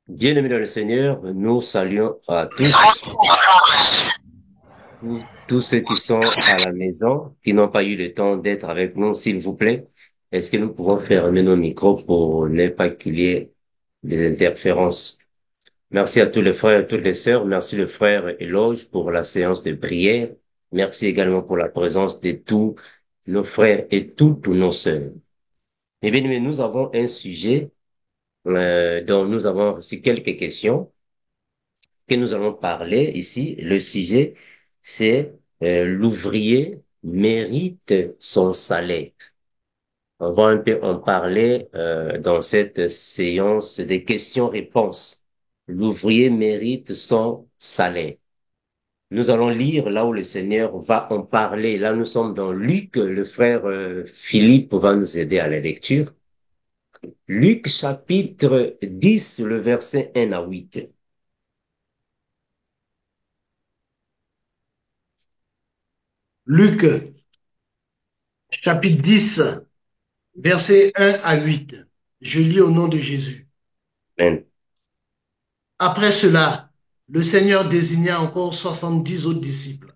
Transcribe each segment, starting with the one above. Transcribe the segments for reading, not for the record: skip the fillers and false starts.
Bien-aimés dans le Seigneur, nous saluons à tous, tous ceux qui sont à la maison, qui n'ont pas eu le temps d'être avec nous, s'il vous plaît. Est-ce que nous pouvons fermer nos micros pour ne pas qu'il y ait des interférences? Merci à tous les frères et toutes les sœurs. Merci le frère Éloge pour la séance de prière. Merci également pour la présence de tous nos frères et toutes nos sœurs. Eh bien, mais nous avons un sujet dont nous avons reçu quelques questions que nous allons parler ici. Le sujet, c'est l'ouvrier mérite son salaire. On va un peu en parler dans cette séance des questions-réponses. L'ouvrier mérite son salaire. Nous allons lire là où le Seigneur va en parler. Là, nous sommes dans Luc. Le frère Philippe va nous aider à la lecture. Luc chapitre 10, le verset 1 à 8. Luc, chapitre 10, versets 1 à 8. Je lis au nom de Jésus. Amen. Après cela, le Seigneur désigna encore 70 autres disciples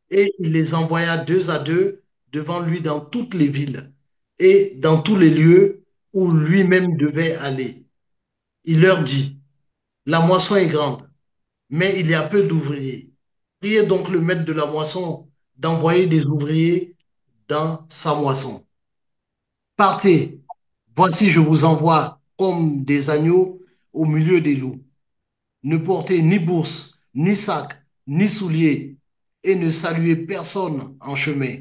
et il les envoya deux à deux devant lui dans toutes les villes et dans tous les lieux où lui-même devait aller. Il leur dit, la moisson est grande, mais il y a peu d'ouvriers. Priez donc le maître de la moisson d'envoyer des ouvriers dans sa moisson. Partez, voici je vous envoie comme des agneaux au milieu des loups. Ne portez ni bourse, ni sac, ni souliers, et ne saluez personne en chemin.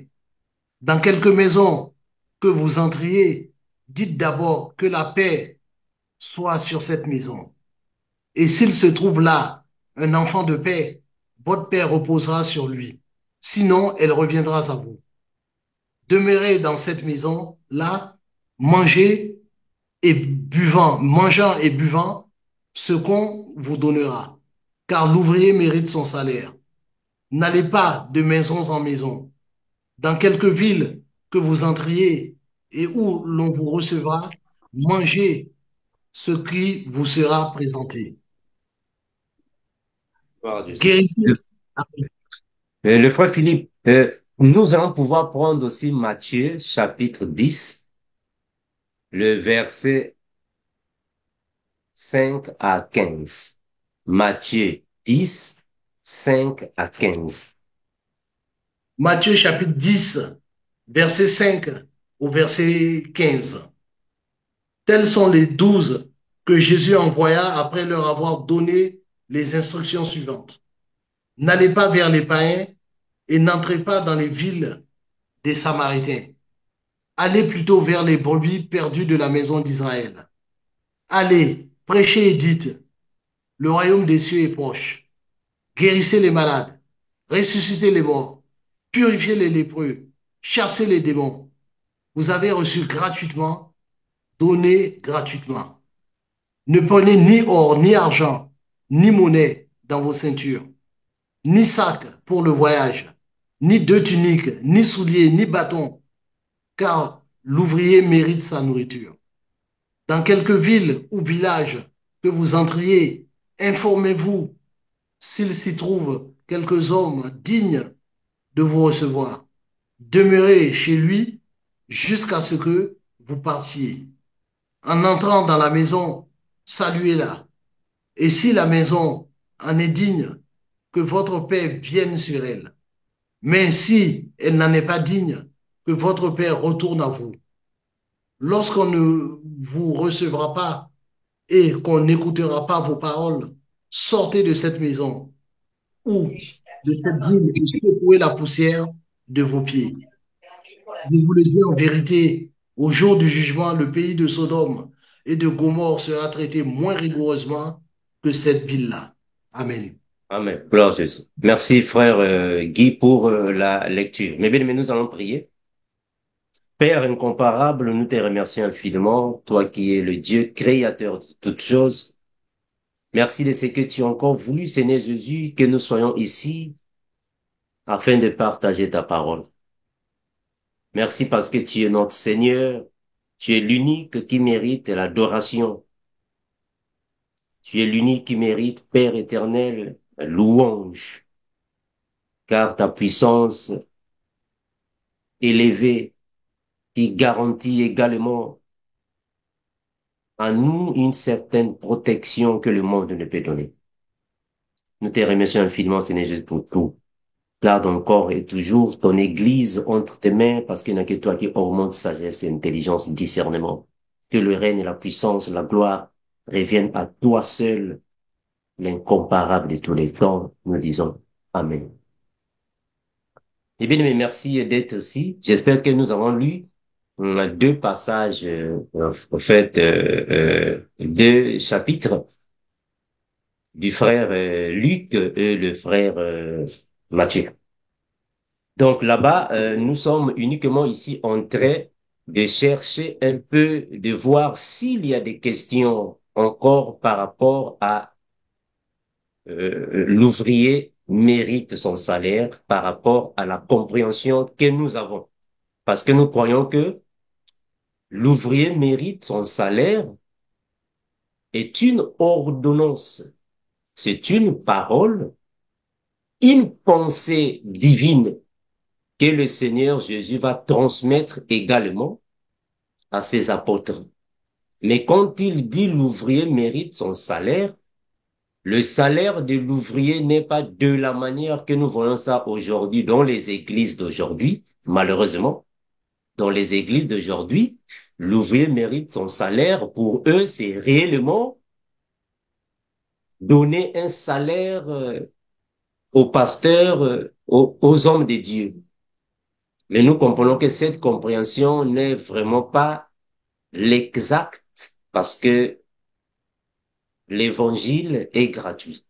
Dans quelque maison que vous entriez, dites d'abord que la paix soit sur cette maison. Et s'il se trouve là un enfant de paix, votre paix reposera sur lui. Sinon, elle reviendra à vous. Demeurez dans cette maison-là, mangez et buvant, mangeant et buvant ce qu'on vous donnera, car l'ouvrier mérite son salaire. N'allez pas de maison en maison. Dans quelque ville que vous entriez et où l'on vous recevra, mangez ce qui vous sera présenté. Gloire à Dieu. Le, Guérissez. le frère Philippe, nous allons pouvoir prendre aussi Matthieu chapitre 10, le verset 5 à 15. Matthieu 10, 5 à 15. Matthieu chapitre 10, verset 5 au verset 15. Tels sont les 12 que Jésus envoya après leur avoir donné les instructions suivantes. N'allez pas vers les païens et n'entrez pas dans les villes des Samaritains. Allez plutôt vers les brebis perdues de la maison d'Israël. Allez, prêchez et dites, le royaume des cieux est proche. Guérissez les malades, ressuscitez les morts, purifiez les lépreux, chassez les démons. Vous avez reçu gratuitement, donnez gratuitement. Ne prenez ni or, ni argent, ni monnaie dans vos ceintures, ni sac pour le voyage, ni deux tuniques, ni souliers, ni bâtons, car l'ouvrier mérite sa nourriture. Dans quelque ville ou village que vous entriez, informez-vous s'il s'y trouve quelques hommes dignes de vous recevoir. Demeurez chez lui jusqu'à ce que vous partiez. En entrant dans la maison, saluez-la. Et si la maison en est digne, que votre paix vienne sur elle. Mais si elle n'en est pas digne, que votre paix retourne à vous. Lorsqu'on ne vous recevra pas et qu'on n'écoutera pas vos paroles, sortez de cette maison ou de cette ville et secouez la poussière de vos pieds. Je vous le dis en vérité, au jour du jugement, le pays de Sodome et de Gomorre sera traité moins rigoureusement que cette ville-là. Amen. Amen. Gloire à Jésus. Merci frère Guy pour la lecture. Mais bien, mais nous allons prier. Père incomparable, nous te remercions infiniment, toi qui es le Dieu créateur de toutes choses. Merci de ce que tu as encore voulu, Seigneur Jésus, que nous soyons ici afin de partager ta parole. Merci parce que tu es notre Seigneur, tu es l'unique qui mérite l'adoration. Tu es l'unique qui mérite, Père éternel, louange, car ta puissance élevée qui garantit également à nous une certaine protection que le monde ne peut donner. Nous te remercions infiniment, Seigneur Jésus, pour tout. Garde encore et toujours ton Église entre tes mains, parce qu'il n'y a que toi qui augmente sagesse et intelligence, discernement. Que le règne et la puissance, la gloire reviennent à toi seul, l'incomparable de tous les temps. Nous disons Amen. Eh bien, mais merci d'être ici. J'espère que nous avons lu deux passages, en fait, deux chapitres du frère Luc et le frère Matthieu. Donc là-bas, nous sommes uniquement ici en train de chercher un peu, de voir s'il y a des questions encore par rapport à l'ouvrier mérite son salaire, par rapport à la compréhension que nous avons. Parce que nous croyons que l'ouvrier mérite son salaire est une ordonnance, c'est une parole, une pensée divine que le Seigneur Jésus va transmettre également à ses apôtres. Mais quand il dit l'ouvrier mérite son salaire, le salaire de l'ouvrier n'est pas de la manière que nous voyons ça aujourd'hui dans les églises d'aujourd'hui, malheureusement. Dans les églises d'aujourd'hui, l'ouvrier mérite son salaire. Pour eux, c'est réellement donner un salaire aux pasteurs, aux hommes de Dieu. Mais nous comprenons que cette compréhension n'est vraiment pas l'exact parce que l'évangile est gratuit.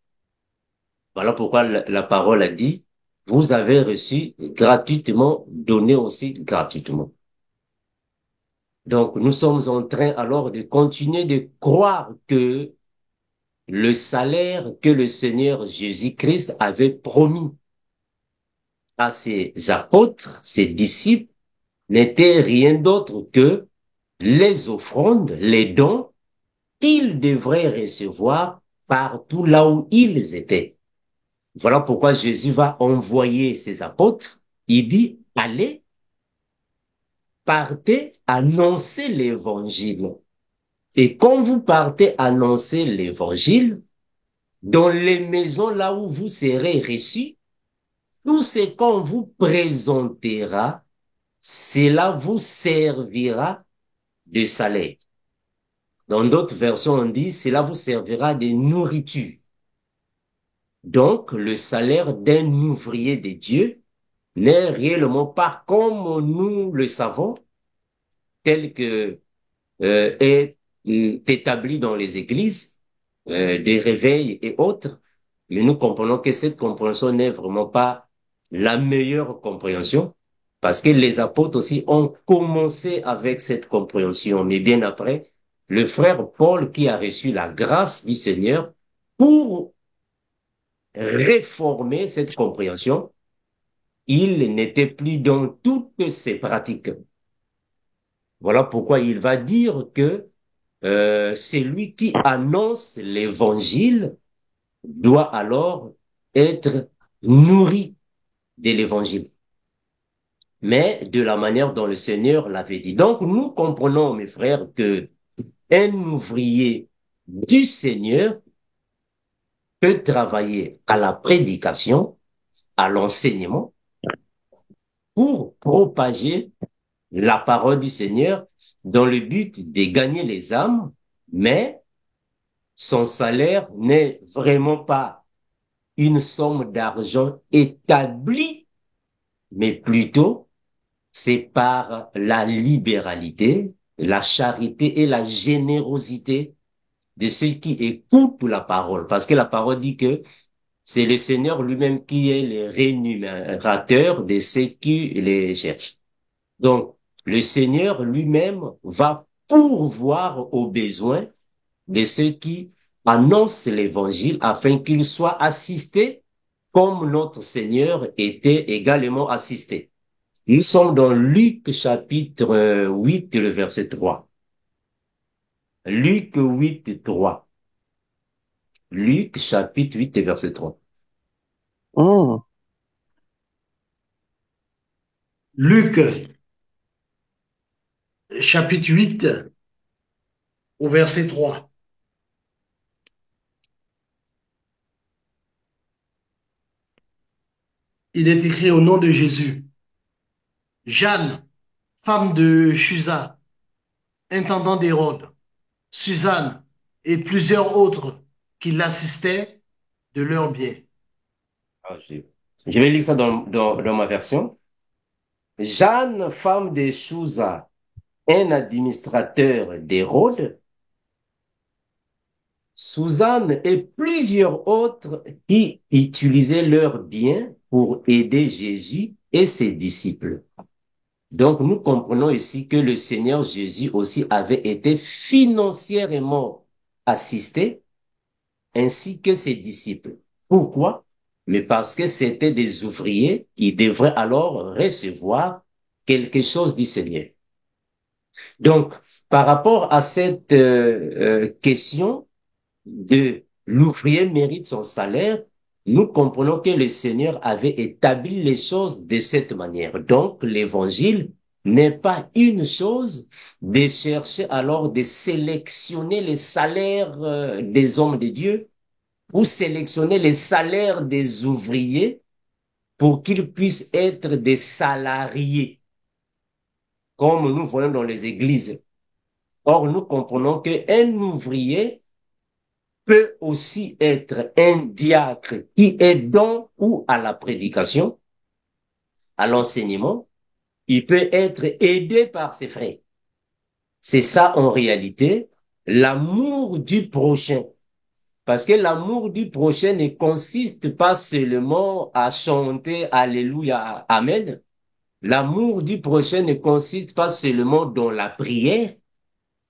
Voilà pourquoi la parole a dit, vous avez reçu gratuitement, donnez aussi gratuitement. Donc, nous sommes en train alors de continuer de croire que le salaire que le Seigneur Jésus-Christ avait promis à ses apôtres, ses disciples, n'était rien d'autre que les offrandes, les dons qu'ils devraient recevoir partout là où ils étaient. Voilà pourquoi Jésus va envoyer ses apôtres. Il dit, allez, partez, annoncer l'évangile. Et quand vous partez annoncer l'évangile, dans les maisons là où vous serez reçus, tout ce qu'on vous présentera, cela vous servira de salaire. Dans d'autres versions, on dit, cela vous servira de nourriture. Donc, le salaire d'un ouvrier de Dieu n'est réellement pas comme nous le savons, tel que est établi dans les églises, des réveils et autres. Mais nous comprenons que cette compréhension n'est vraiment pas la meilleure compréhension, parce que les apôtres aussi ont commencé avec cette compréhension, mais bien après, le frère Paul qui a reçu la grâce du Seigneur pour réformer cette compréhension, il n'était plus dans toutes ses pratiques. Voilà pourquoi il va dire que celui qui annonce l'évangile doit alors être nourri de l'évangile, mais de la manière dont le Seigneur l'avait dit. Donc nous comprenons, mes frères, que un ouvrier du Seigneur peut travailler à la prédication, à l'enseignement, pour propager la parole du Seigneur dans le but de gagner les âmes, mais son salaire n'est vraiment pas une somme d'argent établie, mais plutôt c'est par la libéralité, la charité et la générosité de ceux qui écoutent la parole. Parce que la parole dit que c'est le Seigneur lui-même qui est le rémunérateur de ceux qui les cherchent. Donc, le Seigneur lui-même va pourvoir aux besoins de ceux qui annoncent l'évangile afin qu'ils soient assistés comme notre Seigneur était également assisté. Nous sommes dans Luc chapitre 8, le verset 3. Luc 8, 3. Luc chapitre 8 et verset 3. Hmm. Luc, chapitre 8, au verset 3. Il est écrit au nom de Jésus. Jeanne, femme de Chusa, intendant d'Hérode, Suzanne et plusieurs autres qui l'assistaient de leur bien. Ah, je vais lire ça dans ma version. Jeanne, femme de Chouza, un administrateur d'Hérode, Suzanne et plusieurs autres qui utilisaient leurs biens pour aider Jésus et ses disciples. Donc, nous comprenons ici que le Seigneur Jésus aussi avait été financièrement assisté, ainsi que ses disciples. Pourquoi? Mais parce que c'était des ouvriers qui devraient alors recevoir quelque chose du Seigneur. Donc, par rapport à cette question de l'ouvrier mérite son salaire, nous comprenons que le Seigneur avait établi les choses de cette manière. Donc, l'évangile n'est pas une chose de chercher alors de sélectionner les salaires des hommes de Dieu ou sélectionner les salaires des ouvriers pour qu'ils puissent être des salariés, comme nous voyons dans les églises. Or, nous comprenons qu'un ouvrier peut aussi être un diacre qui est dans ou à la prédication, à l'enseignement. Il peut être aidé par ses frères. C'est ça en réalité, l'amour du prochain. Parce que l'amour du prochain ne consiste pas seulement à chanter Alléluia, Amen. L'amour du prochain ne consiste pas seulement dans la prière.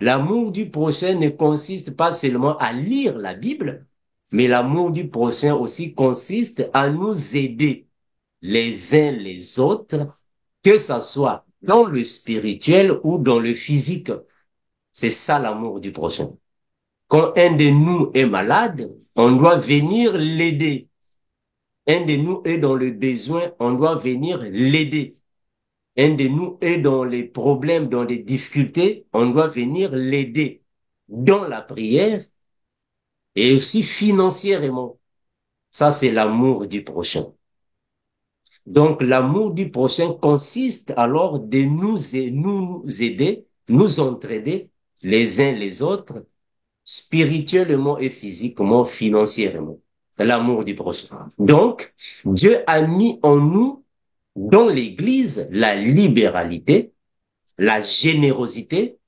L'amour du prochain ne consiste pas seulement à lire la Bible, mais l'amour du prochain aussi consiste à nous aider les uns les autres, que ça soit dans le spirituel ou dans le physique. C'est ça l'amour du prochain. Quand un de nous est malade, on doit venir l'aider. Un de nous est dans le besoin, on doit venir l'aider. Un de nous est dans les problèmes, dans les difficultés, on doit venir l'aider dans la prière et aussi financièrement. Ça, c'est l'amour du prochain. Donc, l'amour du prochain consiste alors de nous aider, nous entraider les uns les autres, spirituellement et physiquement, financièrement. C'est l'amour du prochain. Donc, Dieu a mis en nous, dans l'Église, la libéralité, la générosité,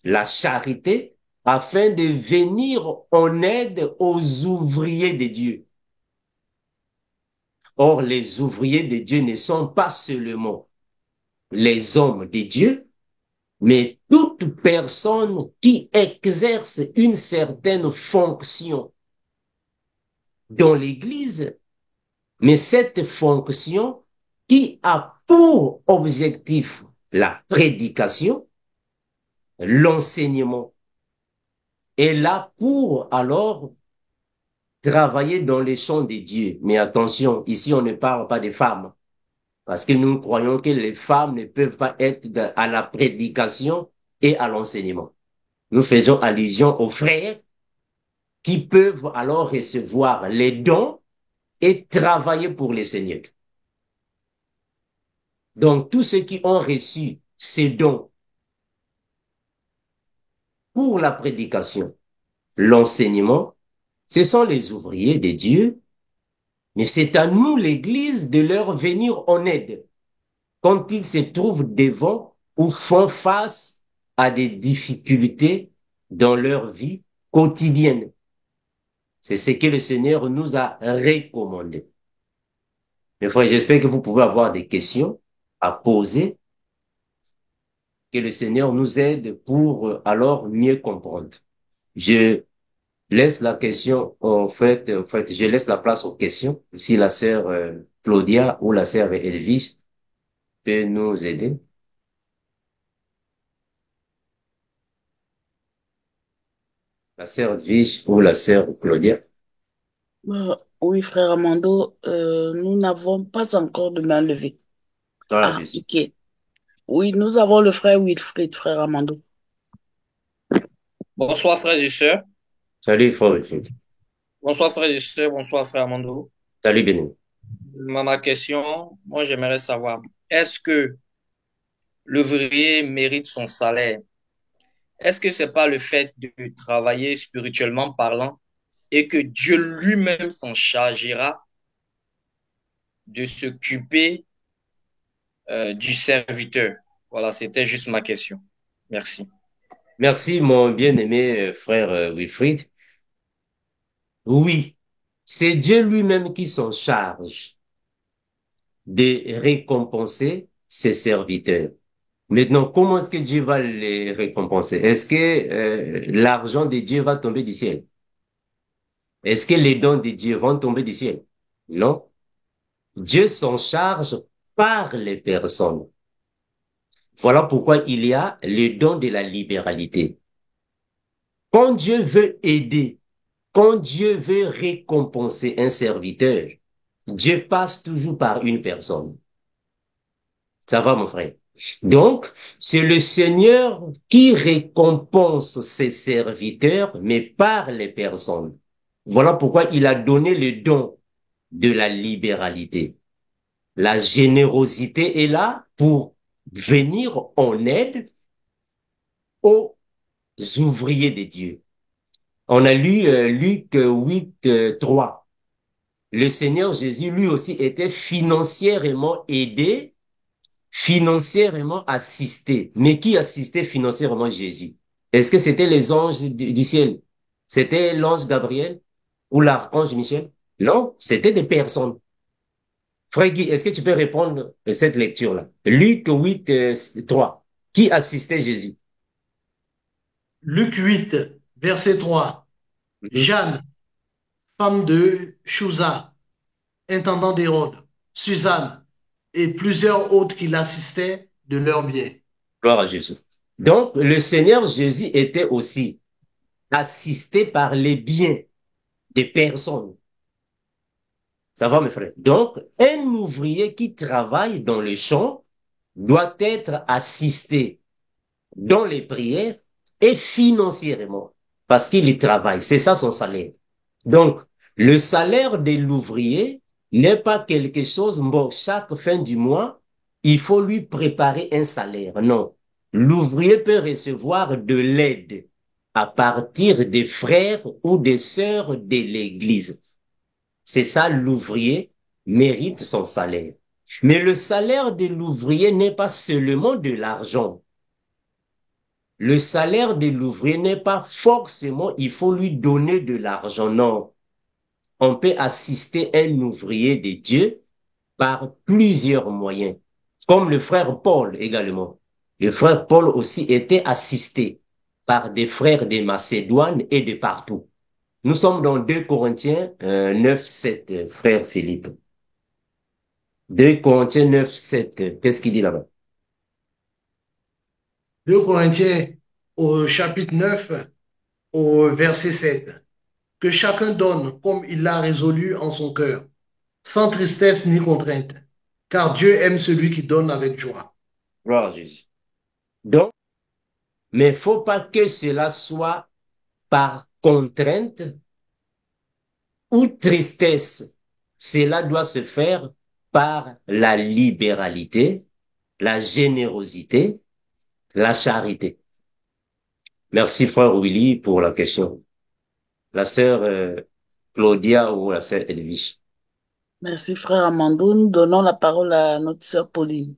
la charité, afin de venir en aide aux ouvriers de Dieu. Or, les ouvriers de Dieu ne sont pas seulement les hommes de Dieu, mais toute personne qui exerce une certaine fonction dans l'Église, mais cette fonction qui a pour objectif la prédication, l'enseignement, est là pour alors travailler dans les champs de Dieu. Mais attention, ici on ne parle pas des femmes. Parce que nous croyons que les femmes ne peuvent pas être à la prédication et à l'enseignement. Nous faisons allusion aux frères qui peuvent alors recevoir les dons et travailler pour le Seigneur. Donc, tous ceux qui ont reçu ces dons pour la prédication, l'enseignement, ce sont les ouvriers de Dieu, mais c'est à nous, l'Église, de leur venir en aide quand ils se trouvent devant ou font face à des difficultés dans leur vie quotidienne. C'est ce que le Seigneur nous a recommandé. Mes frères, j'espère que vous pouvez avoir des questions à poser, que le Seigneur nous aide pour alors mieux comprendre. Je laisse la question, en fait, je laisse la place aux questions. Si la sœur Claudia ou la sœur Edwige peut nous aider. La sœur Edwige ou la sœur Claudia. Oui, frère Amando, nous n'avons pas encore de main levée. Gloire à Ah, Jésus. ok. Oui, nous avons le frère Wilfried, frère Amando. Bonsoir frères et sœurs. Salut, frère Wilfried. Bonsoir frères et sœurs. Bonsoir frère Amando. Salut, Béni. Ma question, moi j'aimerais savoir, est-ce que l'ouvrier mérite son salaire? Est-ce que c'est pas le fait de travailler spirituellement parlant et que Dieu lui-même s'en chargera de s'occuper du serviteur? Voilà, c'était juste ma question. Merci. Merci, mon bien-aimé frère Wilfried. Oui, c'est Dieu lui-même qui s'en charge de récompenser ses serviteurs. Maintenant, comment est-ce que Dieu va les récompenser? Est-ce que l'argent de Dieu va tomber du ciel? Est-ce que les dons de Dieu vont tomber du ciel? Non. Dieu s'en charge par les personnes. Voilà pourquoi il y a le don de la libéralité. Quand Dieu veut aider, quand Dieu veut récompenser un serviteur, Dieu passe toujours par une personne. Ça va, mon frère? Donc, c'est le Seigneur qui récompense ses serviteurs, mais par les personnes. Voilà pourquoi il a donné le don de la libéralité. La générosité est là pour venir en aide aux ouvriers de Dieu. On a lu Luc 8, 3. Le Seigneur Jésus, lui aussi, était financièrement aidé, financièrement assisté. Mais qui assistait financièrement Jésus? Est-ce que c'était les anges du ciel? C'était l'ange Gabriel ou l'archange Michel? Non, c'était des personnes. Frère Guy, est-ce que tu peux répondre à cette lecture-là? Luc 8, 3. Qui assistait Jésus? Luc 8, verset 3. Mhm. Jeanne, femme de Chouza, intendant d'Hérode, Suzanne et plusieurs autres qui l'assistaient de leurs biens. Gloire à Jésus. Donc, le Seigneur Jésus était aussi assisté par les biens des personnes. Ça va, mes frères? Donc, un ouvrier qui travaille dans le champ doit être assisté dans les prières et financièrement parce qu'il y travaille. C'est ça son salaire. Donc, le salaire de l'ouvrier n'est pas quelque chose, bon, chaque fin du mois, il faut lui préparer un salaire. Non. L'ouvrier peut recevoir de l'aide à partir des frères ou des sœurs de l'église. C'est ça, l'ouvrier mérite son salaire. Mais le salaire de l'ouvrier n'est pas seulement de l'argent. Le salaire de l'ouvrier n'est pas forcément, il faut lui donner de l'argent. Non. On peut assister un ouvrier de Dieu par plusieurs moyens. Comme le frère Paul également. Le frère Paul aussi était assisté par des frères de Macédoine et de partout. Nous sommes dans 2 Corinthiens 9, 7, frère Philippe. 2 Corinthiens 9, 7. Qu'est-ce qu'il dit là-bas? 2 Corinthiens au chapitre 9, au verset 7. Que chacun donne comme il l'a résolu en son cœur, sans tristesse ni contrainte, car Dieu aime celui qui donne avec joie. Gloire à Jésus. Donc, mais faut pas que cela soit par contrainte ou tristesse. Cela doit se faire par la libéralité, la générosité, la charité. Merci, frère Willy, pour la question. La sœur Claudia ou la sœur Edwige. Merci, frère Amando. Nous donnons la parole à notre sœur Pauline.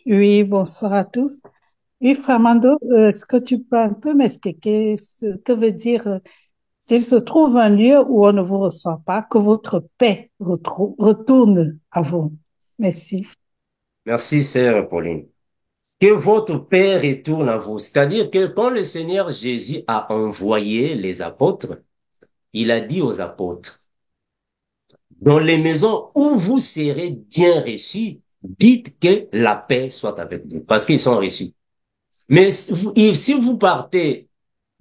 Oui, bonsoir à tous. Oui, Fernando, est-ce que tu peux un peu m'expliquer ce que veut dire s'il se trouve un lieu où on ne vous reçoit pas, que votre paix retourne à vous? Merci. Merci, sœur Pauline. Que votre paix retourne à vous. C'est-à-dire que quand le Seigneur Jésus a envoyé les apôtres, il a dit aux apôtres, dans les maisons où vous serez bien reçus, dites que la paix soit avec vous, parce qu'ils sont reçus. Mais si vous partez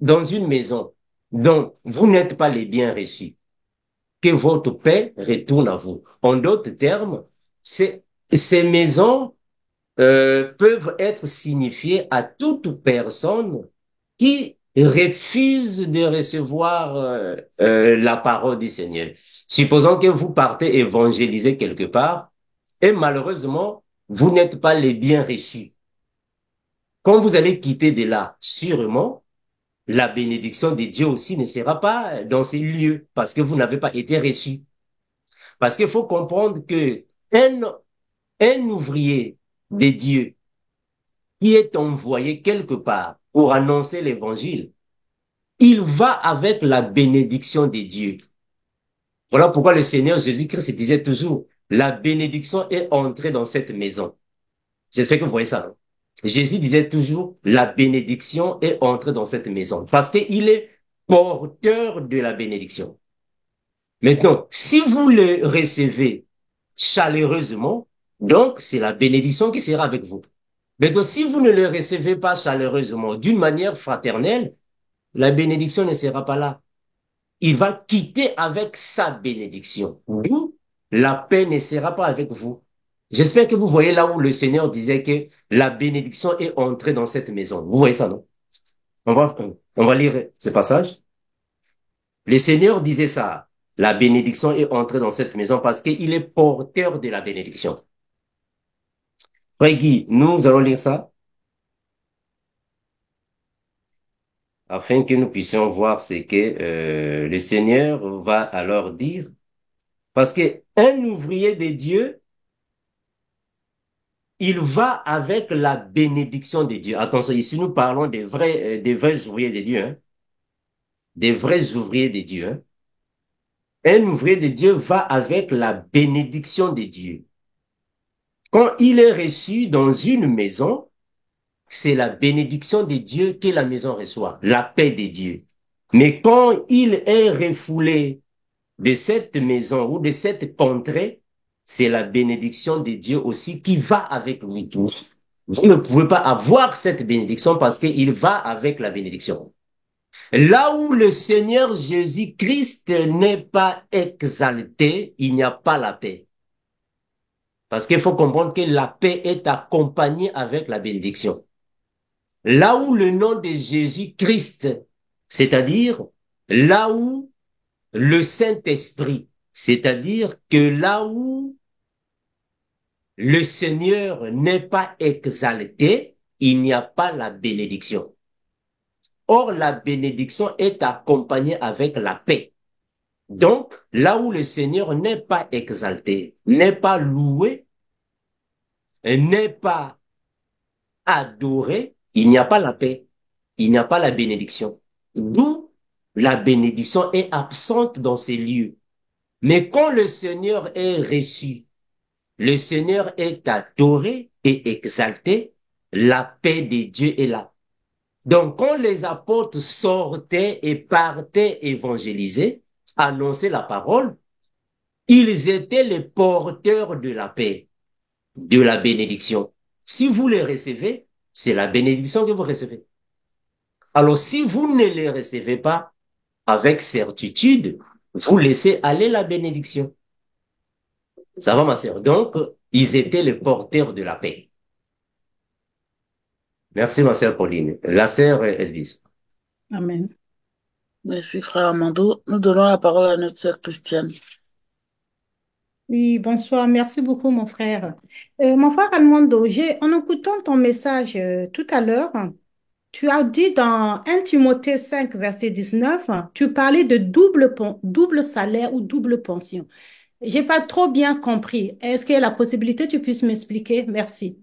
dans une maison Donc, vous n'êtes pas les bien reçus. Que votre paix retourne à vous. En d'autres termes, ces maisons peuvent être signifiées à toute personne qui refuse de recevoir la parole du Seigneur. Supposons que vous partez évangéliser quelque part et malheureusement, vous n'êtes pas les bien reçus. Quand vous allez quitter de là, sûrement, la bénédiction de Dieu aussi ne sera pas dans ces lieux parce que vous n'avez pas été reçus. Parce qu'il faut comprendre que un ouvrier de Dieu qui est envoyé quelque part pour annoncer l'évangile, il va avec la bénédiction de Dieu. Voilà pourquoi le Seigneur Jésus-Christ disait toujours, la bénédiction est entrée dans cette maison. J'espère que vous voyez ça. Jésus disait toujours, la bénédiction est entrée dans cette maison parce qu'il est porteur de la bénédiction. Maintenant, si vous le recevez chaleureusement, donc c'est la bénédiction qui sera avec vous. Maintenant, si vous ne le recevez pas chaleureusement, d'une manière fraternelle, la bénédiction ne sera pas là. Il va quitter avec sa bénédiction. D'où la paix ne sera pas avec vous. J'espère que vous voyez là où le Seigneur disait que la bénédiction est entrée dans cette maison. Vous voyez ça, non? On va lire ce passage. Le Seigneur disait ça. La bénédiction est entrée dans cette maison parce qu'il est porteur de la bénédiction. Frère Guy, nous allons lire ça afin que nous puissions voir ce que le Seigneur va alors dire. Parce que un ouvrier de Dieu, il va avec la bénédiction de Dieu. Attention, ici nous parlons des vrais ouvriers de Dieu, hein? Des vrais ouvriers de Dieu. Hein? Un ouvrier de Dieu va avec la bénédiction de Dieu. Quand il est reçu dans une maison, c'est la bénédiction de Dieu que la maison reçoit, la paix de Dieu. Mais quand il est refoulé de cette maison ou de cette contrée, c'est la bénédiction de Dieu aussi qui va avec lui. Vous ne pouvez pas avoir cette bénédiction parce qu'il va avec la bénédiction. Là où le Seigneur Jésus-Christ n'est pas exalté, il n'y a pas la paix. Parce qu'il faut comprendre que la paix est accompagnée avec la bénédiction. Là où le nom de Jésus-Christ, c'est-à-dire là où le Saint-Esprit, c'est-à-dire que là où le Seigneur n'est pas exalté, il n'y a pas la bénédiction. Or, la bénédiction est accompagnée avec la paix. Donc, là où le Seigneur n'est pas exalté, n'est pas loué, n'est pas adoré, il n'y a pas la paix, il n'y a pas la bénédiction. D'où la bénédiction est absente dans ces lieux. Mais quand le Seigneur est reçu, le Seigneur est adoré et exalté, la paix de Dieu est là. Donc, quand les apôtres sortaient et partaient évangéliser, annoncer la parole, ils étaient les porteurs de la paix, de la bénédiction. Si vous les recevez, c'est la bénédiction que vous recevez. Alors, si vous ne les recevez pas avec certitude, vous laissez aller la bénédiction. Ça va, ma sœur? Donc, ils étaient les porteurs de la paix. Merci, ma sœur Pauline. La sœur Elvis. Amen. Merci, frère Armando. Nous donnons la parole à notre sœur Christiane. Oui, bonsoir. Merci beaucoup, mon frère. Mon frère Almondo, en écoutant ton message tout à l'heure, tu as dit dans 1 Timothée 5, verset 19, tu parlais de double salaire ou double pension. J'ai pas trop bien compris. Est-ce qu'il y a la possibilité que tu puisses m'expliquer? Merci.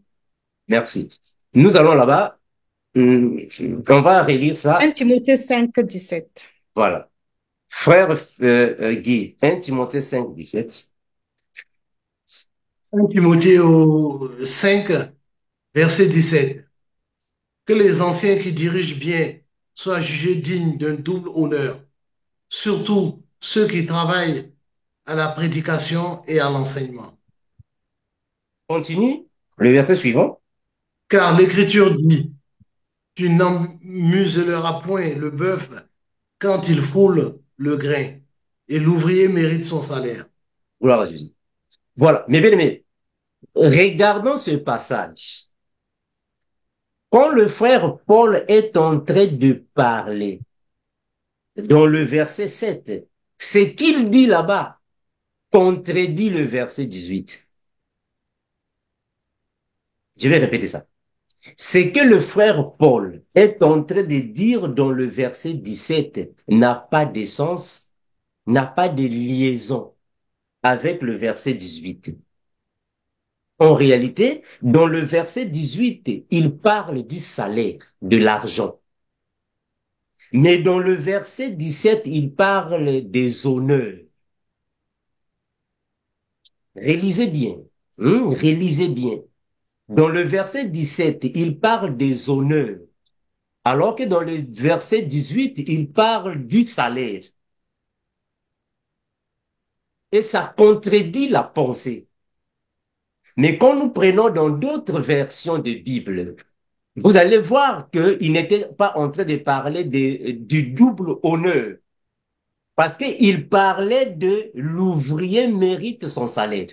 Merci. Nous allons là-bas. On va relire ça. 1 Timothée 5, 17. Voilà. Frère Guy, 1 Timothée 5, 17. 1 Timothée 5, verset 17. Que les anciens qui dirigent bien soient jugés dignes d'un double honneur, surtout ceux qui travaillent à la prédication et à l'enseignement. Continue. Le verset suivant. Car l'Écriture dit, tu n'emmuseleras point le bœuf quand il foule le grain et l'ouvrier mérite son salaire. Gloire à Jésus. Voilà. Mais bien aimé, regardons ce passage. Quand le frère Paul est en train de parler, dans le verset 7, ce qu'il dit là-bas contredit le verset 18. Je vais répéter ça. Ce que le frère Paul est en train de dire dans le verset 17 n'a pas de sens, n'a pas de liaison avec le verset 18. En réalité, dans le verset 18, il parle du salaire, de l'argent. Mais dans le verset 17, il parle des honneurs. Réalisez bien, réalisez bien. Dans le verset 17, il parle des honneurs, alors que dans le verset 18, il parle du salaire. Et ça contredit la pensée. Mais quand nous prenons dans d'autres versions de Bible, vous allez voir qu'il n'était pas en train de parler du double honneur, parce qu'il parlait de l'ouvrier mérite son salaire.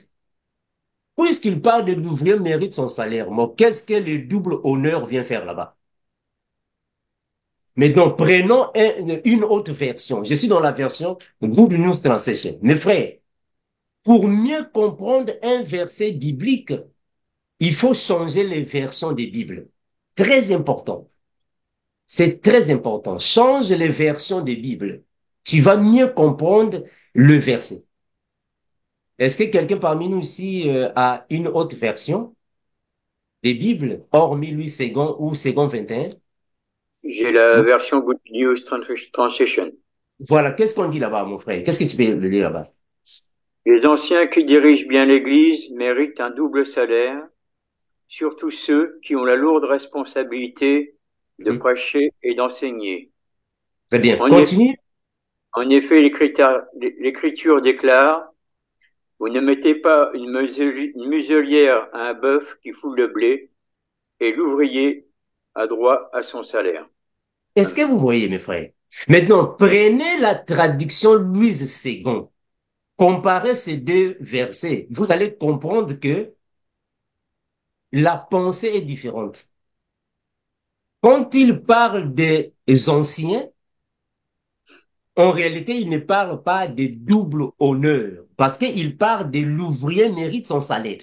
Puisqu'il parle de l'ouvrier mérite son salaire, mais qu'est-ce que le double honneur vient faire là-bas? Mais donc, prenons une autre version. Je suis dans la version Good News Translation. Mes frères, pour mieux comprendre un verset biblique, il faut changer les versions des Bibles. Très important. C'est très important. Change les versions des Bibles. Tu vas mieux comprendre le verset. Est-ce que quelqu'un parmi nous ici a une autre version des Bibles, hormis lui Second ou Second 21? J'ai la version Good News Translation. Voilà, qu'est-ce qu'on dit là-bas, mon frère? Qu'est-ce que tu peux lire là-bas? Les anciens qui dirigent bien l'Église méritent un double salaire, surtout ceux qui ont la lourde responsabilité de prêcher et d'enseigner. Très bien, continue. En effet, l'Écriture déclare: vous ne mettez pas une muselière à un bœuf qui foule le blé, et l'ouvrier a droit à son salaire. Est-ce que vous voyez, mes frères? Maintenant, prenez la traduction Louise II. Comparez ces deux versets. Vous allez comprendre que la pensée est différente. Quand il parle des anciens, en réalité, il ne parle pas de double honneur, parce qu'il parle de l'ouvrier mérite son salaire.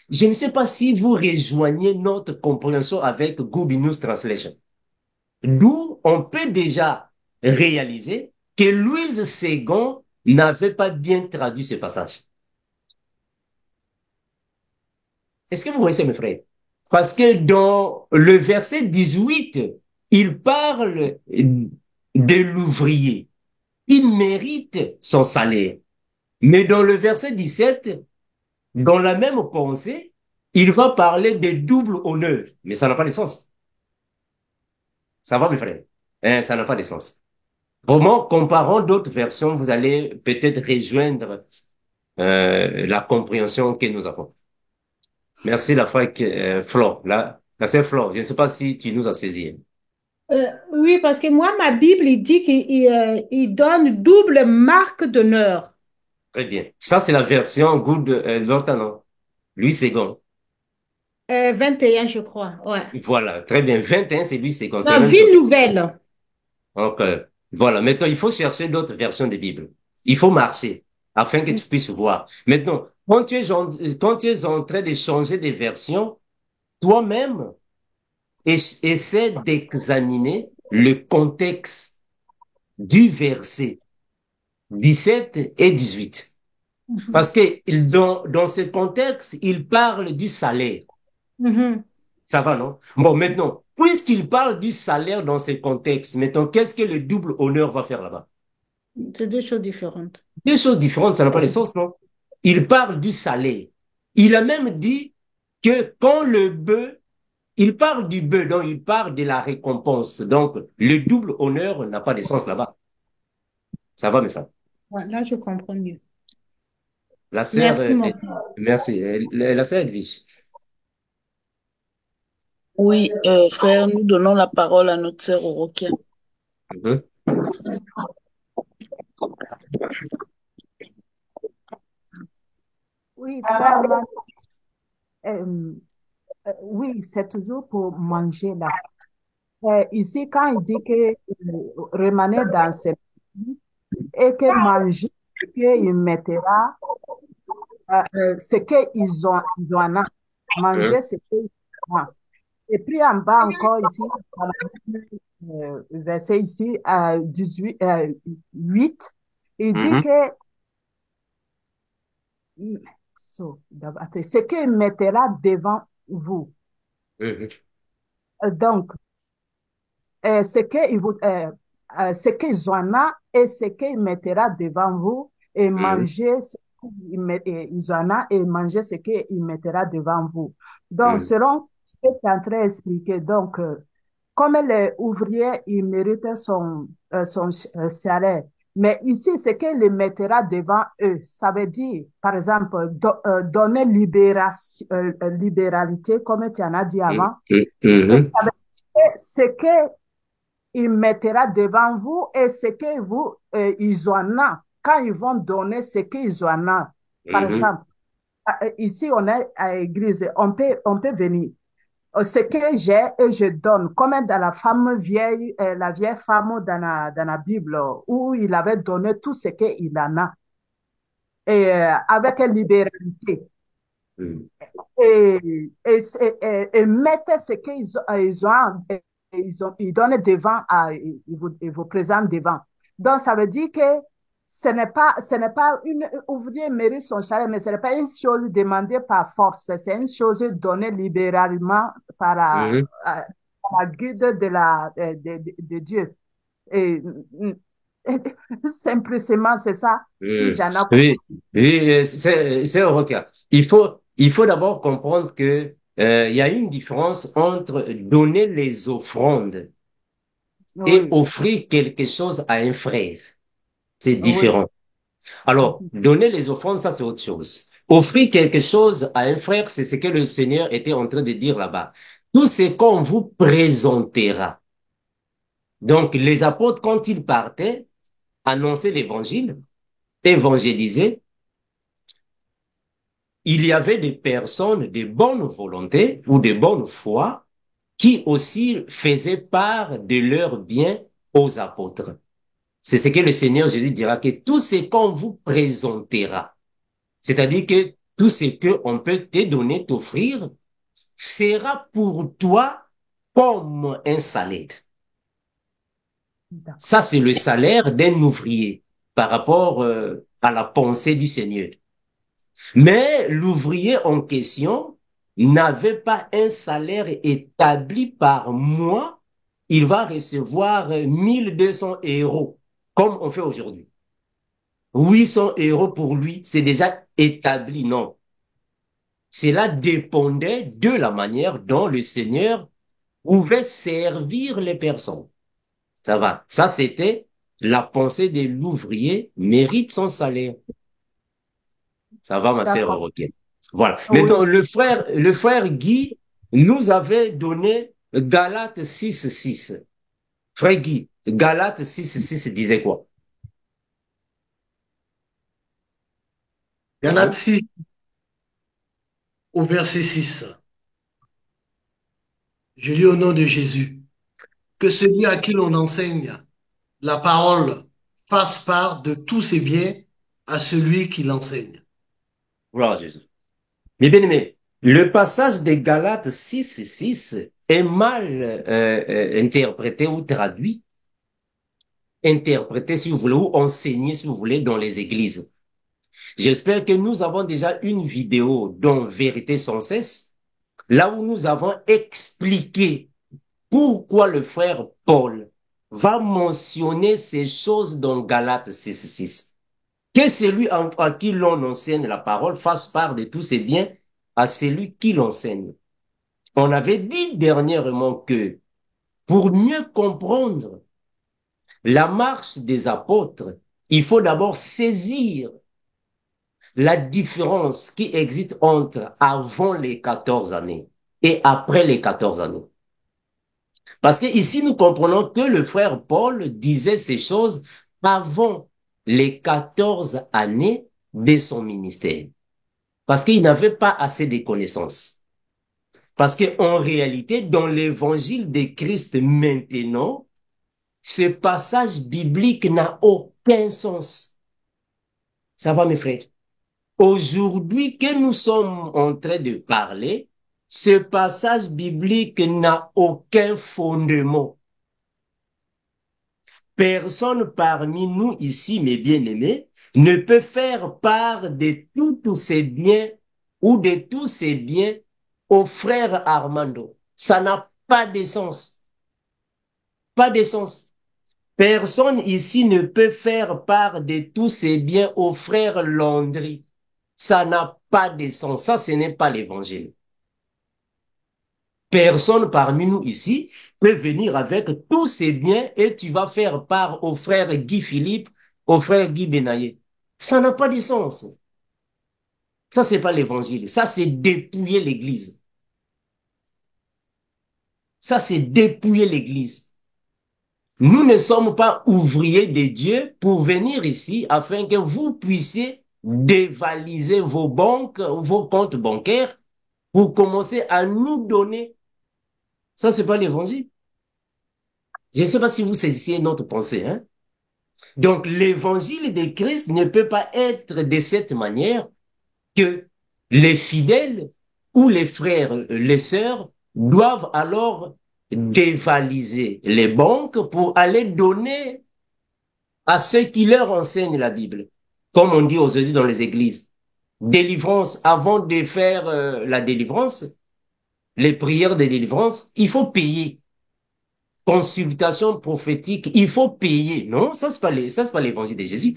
Je ne sais pas si vous rejoignez notre compréhension avec Good News Translation. D'où on peut déjà réaliser que Louise II n'avait pas bien traduit ce passage. Est-ce que vous voyez ça, mes frères? Parce que dans le verset 18, il parle de l'ouvrier. Il mérite son salaire. Mais dans le verset 17, dans la même pensée, il va parler de double honneur. Mais ça n'a pas de sens. Ça va, mes frères? Ça n'a pas de sens. Vraiment, comparant d'autres versions, vous allez peut-être rejoindre la compréhension que nous avons. Merci la frère Flore. La sœur Flore, je ne sais pas si tu nous as saisi. Oui, parce que moi, ma Bible, il dit qu'il donne double marque d'honneur. Très bien. Ça, c'est la version Good non? Louis II. 21, je crois. Ouais. Voilà, très bien. 21, c'est Louis II. C'est la Non, même vie chose. nouvelle. Donc, voilà. Maintenant, il faut chercher d'autres versions de Bible. Il faut marcher afin que tu puisses voir. Maintenant, quand tu es en train de changer des versions, toi-même, essaie d'examiner le contexte du verset 17 et 18. Parce que dans ce contexte, il parle du salaire. Ça va, non? Bon, maintenant, puisqu'il parle du salaire dans ce contexte, maintenant, qu'est-ce que le double honneur va faire là-bas? C'est deux choses différentes. Deux choses différentes, ça n'a pas de sens, non? Il parle du salaire. Il a même dit que quand le bœuf, il parle du bœuf, donc il parle de la récompense. Donc, le double honneur n'a pas de sens là-bas. Ça va, mes frères? Ouais, là, je comprends mieux. La sœur, Merci, mon frère. merci. La sœur Edwige. Oui, frère, nous donnons la parole à notre sœur Orokia. Oui, frère Manu, euh, oui, c'est toujours pour manger là. Ici, quand il dit que remaner dans ses pays et que manger ce qu'il mettra, ce qu'ils ont à Hein? manger ce qu'ils ont. Et puis en bas encore ici, dans la verset ici, 18, 8, il dit Mhm. que ce qu'il mettra devant vous. Mhm. Donc, ce qu'ils ont là et ce qu'il mettra devant vous et Mhm. manger ce qu'ils ont là et manger ce qu'il mettra devant vous. Donc, Mhm. selon ce que tu es en train d'expliquer, donc, comme les ouvriers, ils méritent son salaire. Mais ici, ce qu'il les mettra devant eux, ça veut dire, par exemple, donner libéralité, comme tu en as dit Mhm. avant. Et Mhm. ça veut dire ce qu'il mettra devant vous et ce que vous, ils ont là. Quand ils vont donner ce qu'ils ont là, par Mhm. exemple, ici, on est à l'église, on peut venir ce que j'ai et je donne, comme dans la vieille femme dans la Bible, où il avait donné tout ce qu'il en a, et avec une libéralité. Mhm. Et mettre ce qu'ils ont, ils donnent devant, ils vous présentent devant. Donc, ça veut dire que ce n'est pas une ouvrier mérite son salaire, mais ce n'est pas une chose demandée par force, c'est une chose donnée libéralement par Mhm. la guide de Dieu. Et, simplement, c'est ça, si Mhm. j'en ai Oui, compris. oui, c'est un requin. Il faut d'abord comprendre que il y a une différence entre donner les offrandes et Oui, offrir quelque chose à un frère. C'est oui. différent. Alors, Mhm. donner les offrandes, ça c'est autre chose. Offrir quelque chose à un frère, c'est ce que le Seigneur était en train de dire là-bas. Tout ce qu'on vous présentera. Donc, les apôtres, quand ils partaient, annoncer l'évangile, évangéliser, il y avait des personnes de bonne volonté ou de bonne foi qui aussi faisaient part de leurs biens aux apôtres. C'est ce que le Seigneur Jésus dira, que tout ce qu'on vous présentera, c'est-à-dire que tout ce qu'on peut te donner, t'offrir, sera pour toi comme un salaire. Ça, D'accord. c'est le salaire d'un ouvrier par rapport à la pensée du Seigneur. Mais l'ouvrier en question n'avait pas un salaire établi par mois. Il va recevoir 1 200 euros, comme on fait aujourd'hui. 800 € pour lui, c'est déjà établi, non. Cela dépendait de la manière dont le Seigneur pouvait servir les personnes. Ça va. Ça, c'était la pensée de l'ouvrier mérite son salaire. Ça va, ma sœur D'accord. Roquette. Voilà. Oui. Maintenant, le frère Guy nous avait donné Galates 6:6. Frère Guy, Galates 6:6 disait quoi? Galates Mhm. 6 au verset 6. Je lis au nom de Jésus. Que celui à qui l'on enseigne la parole fasse part de tous ses biens à celui qui l'enseigne. Gloire à Jésus. Mais bien aimé, le passage de Galates 6:6 est mal interprété ou traduit, interprété si vous voulez, ou enseigné si vous voulez dans les églises. J'espère que nous avons déjà une vidéo dans Vérité sans cesse, là où nous avons expliqué pourquoi le frère Paul va mentionner ces choses dans Galates 6:6. Que celui à qui l'on enseigne la parole fasse part de tous ses biens à celui qui l'enseigne. On avait dit dernièrement que pour mieux comprendre la marche des apôtres, il faut d'abord saisir la différence qui existe entre avant les 14 années et après les 14 années. Parce que ici, nous comprenons que le frère Paul disait ces choses avant les 14 années de son ministère. Parce qu'il n'avait pas assez de connaissances. Parce que en réalité, dans l'évangile de Christ maintenant, ce passage biblique n'a aucun sens. Ça va, mes frères? Aujourd'hui que nous sommes en train de parler, ce passage biblique n'a aucun fondement. Personne parmi nous ici, mes bien-aimés, ne peut faire part de tous ses biens ou de tous ses biens au frère Armando. Ça n'a pas de sens. Pas de sens. Personne ici ne peut faire part de tous ses biens au frère Landry. Ça n'a pas de sens. Ça, ce n'est pas l'évangile. Personne parmi nous ici peut venir avec tous ses biens et tu vas faire part au frère Guy Philippe, au frère Guy Benaye. Ça n'a pas de sens. Ça, c'est pas l'évangile. Ça, c'est dépouiller l'église. Ça, c'est dépouiller l'église. Nous ne sommes pas ouvriers de Dieu pour venir ici afin que vous puissiez dévaliser vos banques, vos comptes bancaires pour commencer à nous donner. Ça, c'est pas l'évangile. Je ne sais pas si vous saisissez notre pensée, hein. Donc, l'évangile de Christ ne peut pas être de cette manière que les fidèles ou les frères, les sœurs doivent alors dévaliser les banques pour aller donner à ceux qui leur enseignent la Bible. Comme on dit aujourd'hui dans les églises, délivrance, avant de faire la délivrance, les prières de délivrance, il faut payer. Consultation prophétique, il faut payer. Non, ça c'est pas l'évangile de Jésus.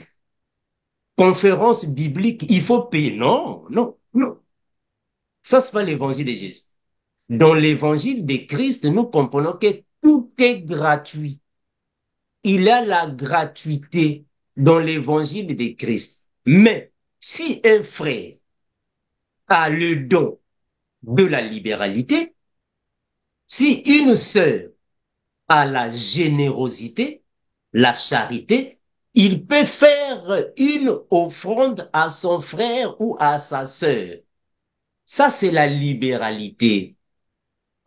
Conférence biblique, il faut payer. Non, non, non. Ça c'est pas l'évangile de Jésus. Dans l'évangile de Christ, nous comprenons que tout est gratuit. Il y a la gratuité dans l'évangile de Christ. Mais si un frère a le don de la libéralité, si une sœur a la générosité, la charité, il peut faire une offrande à son frère ou à sa sœur. Ça, c'est la libéralité,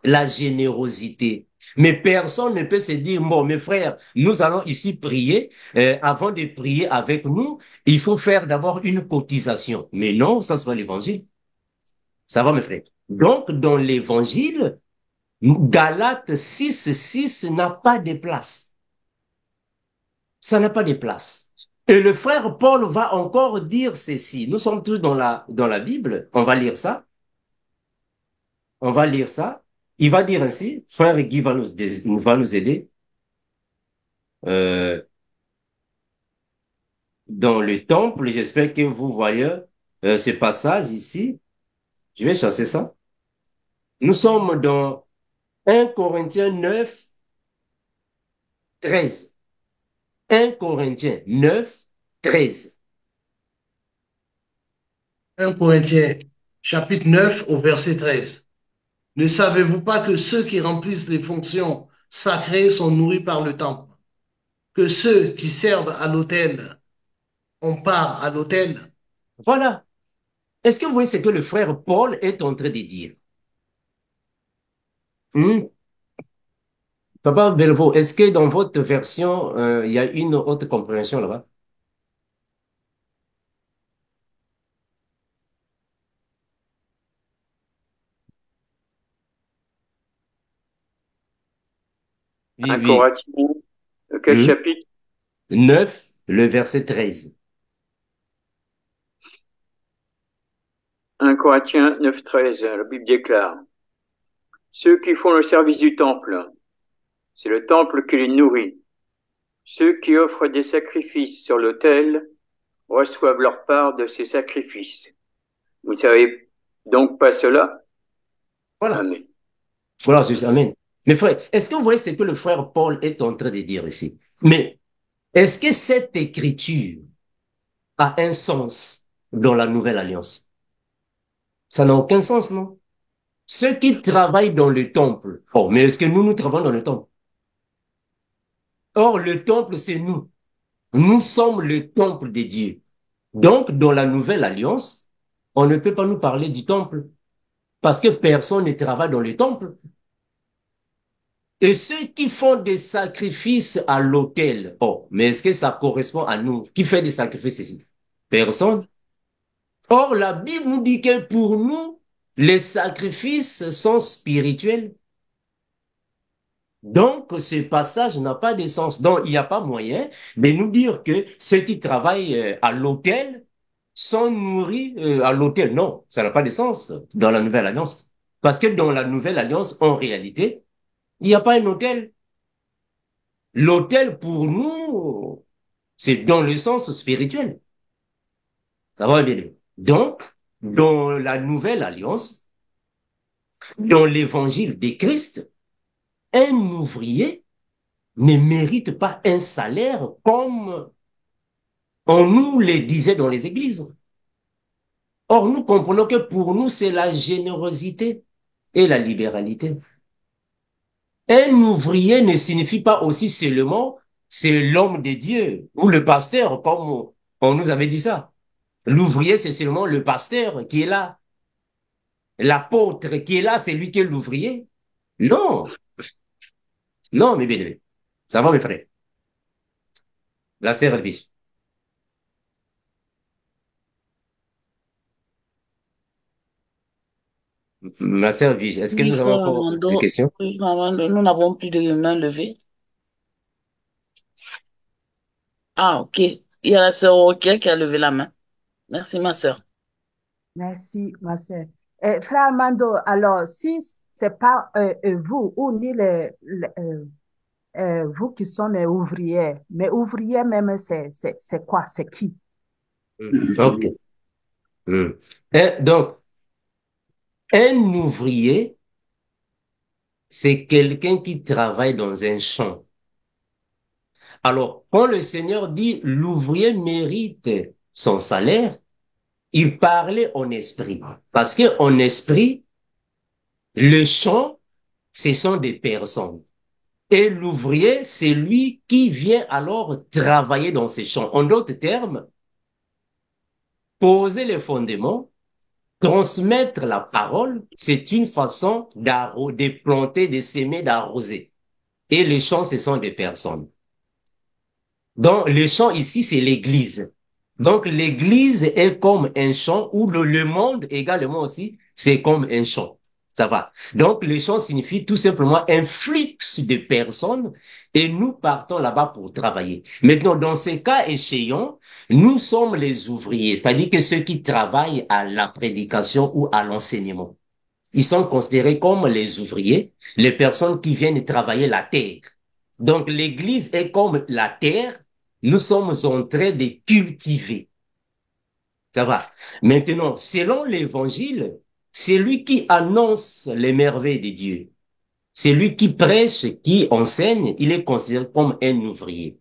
la générosité. Mais personne ne peut se dire, bon, mes frères, nous allons ici prier. Avant de prier avec nous, il faut faire d'abord une cotisation. Mais non, ça, c'est pas l'évangile. Ça va, mes frères? Donc, dans l'évangile, Galates 6:6 n'a pas de place. Ça n'a pas de place. Et le frère Paul va encore dire ceci. Nous sommes tous dans la Bible. On va lire ça. On va lire ça. Il va dire ainsi, frère Guy va nous aider. Dans le temple, j'espère que vous voyez ce passage ici. Je vais chercher ça. Nous sommes dans 1 Corinthiens 9, 13. 1 Corinthiens 9, 13. 1 Corinthiens, chapitre 9, au verset 13. Ne savez-vous pas que ceux qui remplissent les fonctions sacrées sont nourris par le temple? Que ceux qui servent à l'autel ont part à l'autel? Voilà. Est-ce que vous voyez ce que le frère Paul est en train de dire? Papa Belvaux, est-ce que dans votre version, il y a une autre compréhension là-bas? Oui, 1 oui. Corinthiens, quel chapitre? 9, le verset 13. 1 Corinthiens 9, 13, la Bible déclare: ceux qui font le service du temple, c'est le temple qui les nourrit. Ceux qui offrent des sacrifices sur l'autel reçoivent leur part de ces sacrifices. Vous ne savez donc pas cela? Voilà. Amen. Voilà, amen. Mais frère, est-ce que vous voyez ce que le frère Paul est en train de dire ici? Mais est-ce que cette écriture a un sens dans la nouvelle alliance? Ça n'a aucun sens, non? Ceux qui travaillent dans le temple. Oh, mais est-ce que nous travaillons dans le temple? Or, le temple, c'est nous. Nous sommes le temple de Dieu. Donc, dans la nouvelle alliance, on ne peut pas nous parler du temple parce que personne ne travaille dans le temple. Et ceux qui font des sacrifices à l'autel, oh, mais est-ce que ça correspond à nous? Qui fait des sacrifices ici? Personne. Or, la Bible nous dit que pour nous, les sacrifices sont spirituels. Donc, ce passage n'a pas de sens. Donc, il n'y a pas moyen de nous dire que ceux qui travaillent à l'autel sont nourris à l'autel. Non, ça n'a pas de sens dans la Nouvelle Alliance. Parce que dans la Nouvelle Alliance, en réalité, il n'y a pas un autel. L'autel, pour nous, c'est dans le sens spirituel. Ça va bien. Donc, dans la Nouvelle Alliance, dans l'Évangile de Christ, un ouvrier ne mérite pas un salaire comme on nous le disait dans les églises. Or, nous comprenons que pour nous, c'est la générosité et la libéralité. Un ouvrier ne signifie pas aussi seulement c'est l'homme de Dieu ou le pasteur, comme on nous avait dit ça. L'ouvrier, c'est seulement le pasteur qui est là. L'apôtre qui est là, c'est lui qui est l'ouvrier. Non, non, mes bien-aimés. Ça va, mes frères. La sœur Elvige. Ma sœur Elvige, est-ce que Oui, nous avons frère encore des Armando, questions? oui, nous n'avons plus de mains levées. Ah, ok. Il y a la sœur Roquette qui a levé la main. Merci, ma sœur. Merci, ma sœur. Frère Armando, alors, si c'est pas vous ou ni vous qui sont les ouvriers, mais ouvriers même, c'est quoi? C'est qui? Ok. Hmm. Donc, un ouvrier, c'est quelqu'un qui travaille dans un champ. Alors, quand le Seigneur dit l'ouvrier mérite son salaire, il parlait en esprit. Parce que en esprit, le champ, ce sont des personnes. Et l'ouvrier, c'est lui qui vient alors travailler dans ces champs. En d'autres termes, poser les fondements, transmettre la parole, c'est une façon de planter, de s'aimer, d'arroser. Et les champs, ce sont des personnes. Donc, le champ ici, c'est l'église. Donc, l'église est comme un champ où le monde également aussi, c'est comme un champ. Ça va. Donc, le champ signifie tout simplement un flux de personnes et nous partons là-bas pour travailler. Maintenant, dans ces cas échéants, nous sommes les ouvriers, c'est-à-dire que ceux qui travaillent à la prédication ou à l'enseignement. Ils sont considérés comme les ouvriers, les personnes qui viennent travailler la terre. Donc, l'église est comme la terre, nous sommes en train de cultiver. Ça va. Maintenant, selon l'évangile, c'est lui qui annonce les merveilles de Dieu. C'est lui qui prêche, qui enseigne, il est considéré comme un ouvrier.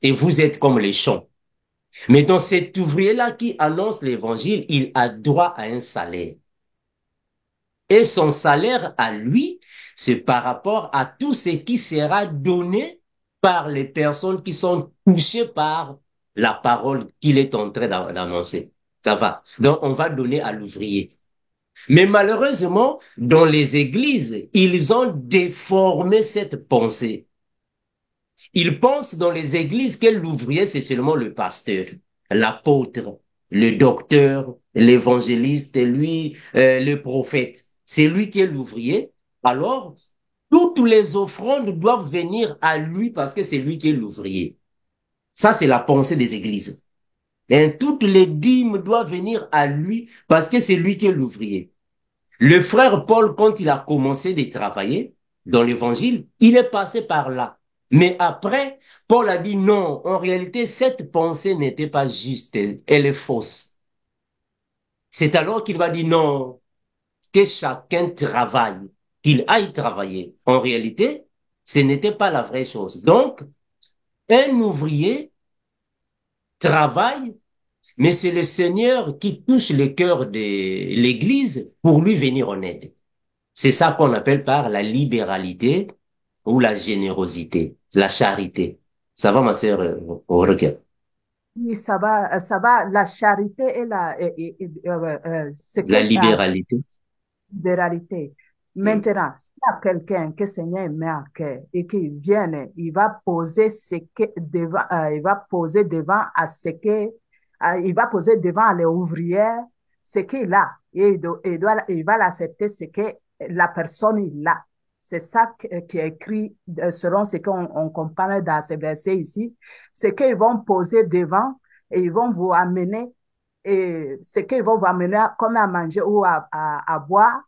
Et vous êtes comme les champs. Mais dans cet ouvrier-là qui annonce l'évangile, il a droit à un salaire. Et son salaire à lui, c'est par rapport à tout ce qui sera donné par les personnes qui sont touchées par la parole qu'il est en train d'annoncer. Ça va. Donc, on va donner à l'ouvrier. Mais malheureusement, dans les églises, ils ont déformé cette pensée. Ils pensent dans les églises que l'ouvrier, c'est seulement le pasteur, l'apôtre, le docteur, l'évangéliste, lui, le prophète. C'est lui qui est l'ouvrier. Alors, toutes les offrandes doivent venir à lui parce que c'est lui qui est l'ouvrier. Ça, c'est la pensée des églises. Et toutes les dîmes doivent venir à lui parce que c'est lui qui est l'ouvrier. Le frère Paul, quand il a commencé de travailler dans l'évangile, il est passé par là. Mais après, Paul a dit non, en réalité, cette pensée n'était pas juste, elle est fausse. C'est alors qu'il va dire non, que chacun travaille, qu'il aille travailler. En réalité, ce n'était pas la vraie chose. Donc, un ouvrier travaille, mais c'est le Seigneur qui touche le cœur de l'Église pour lui venir en aide. C'est ça qu'on appelle par la libéralité ou la générosité. la charité. Ça va, ma sœur Roquette? Oui, ça va, la charité et ce La que libéralité. libéralité. Hmm. Maintenant, s'il y a quelqu'un que le Seigneur met en cœur et qu'il vienne, il va poser ce que devant, il va poser devant à ce que, il va poser devant les ouvrières ce qu'il a et il va l'accepter ce que la personne il a. C'est ça qui est écrit selon ce qu'on comprend dans ces versets ici. Ce qu'ils vont poser devant et ils vont vous amener et ce qu'ils vont vous amener comme à manger ou à boire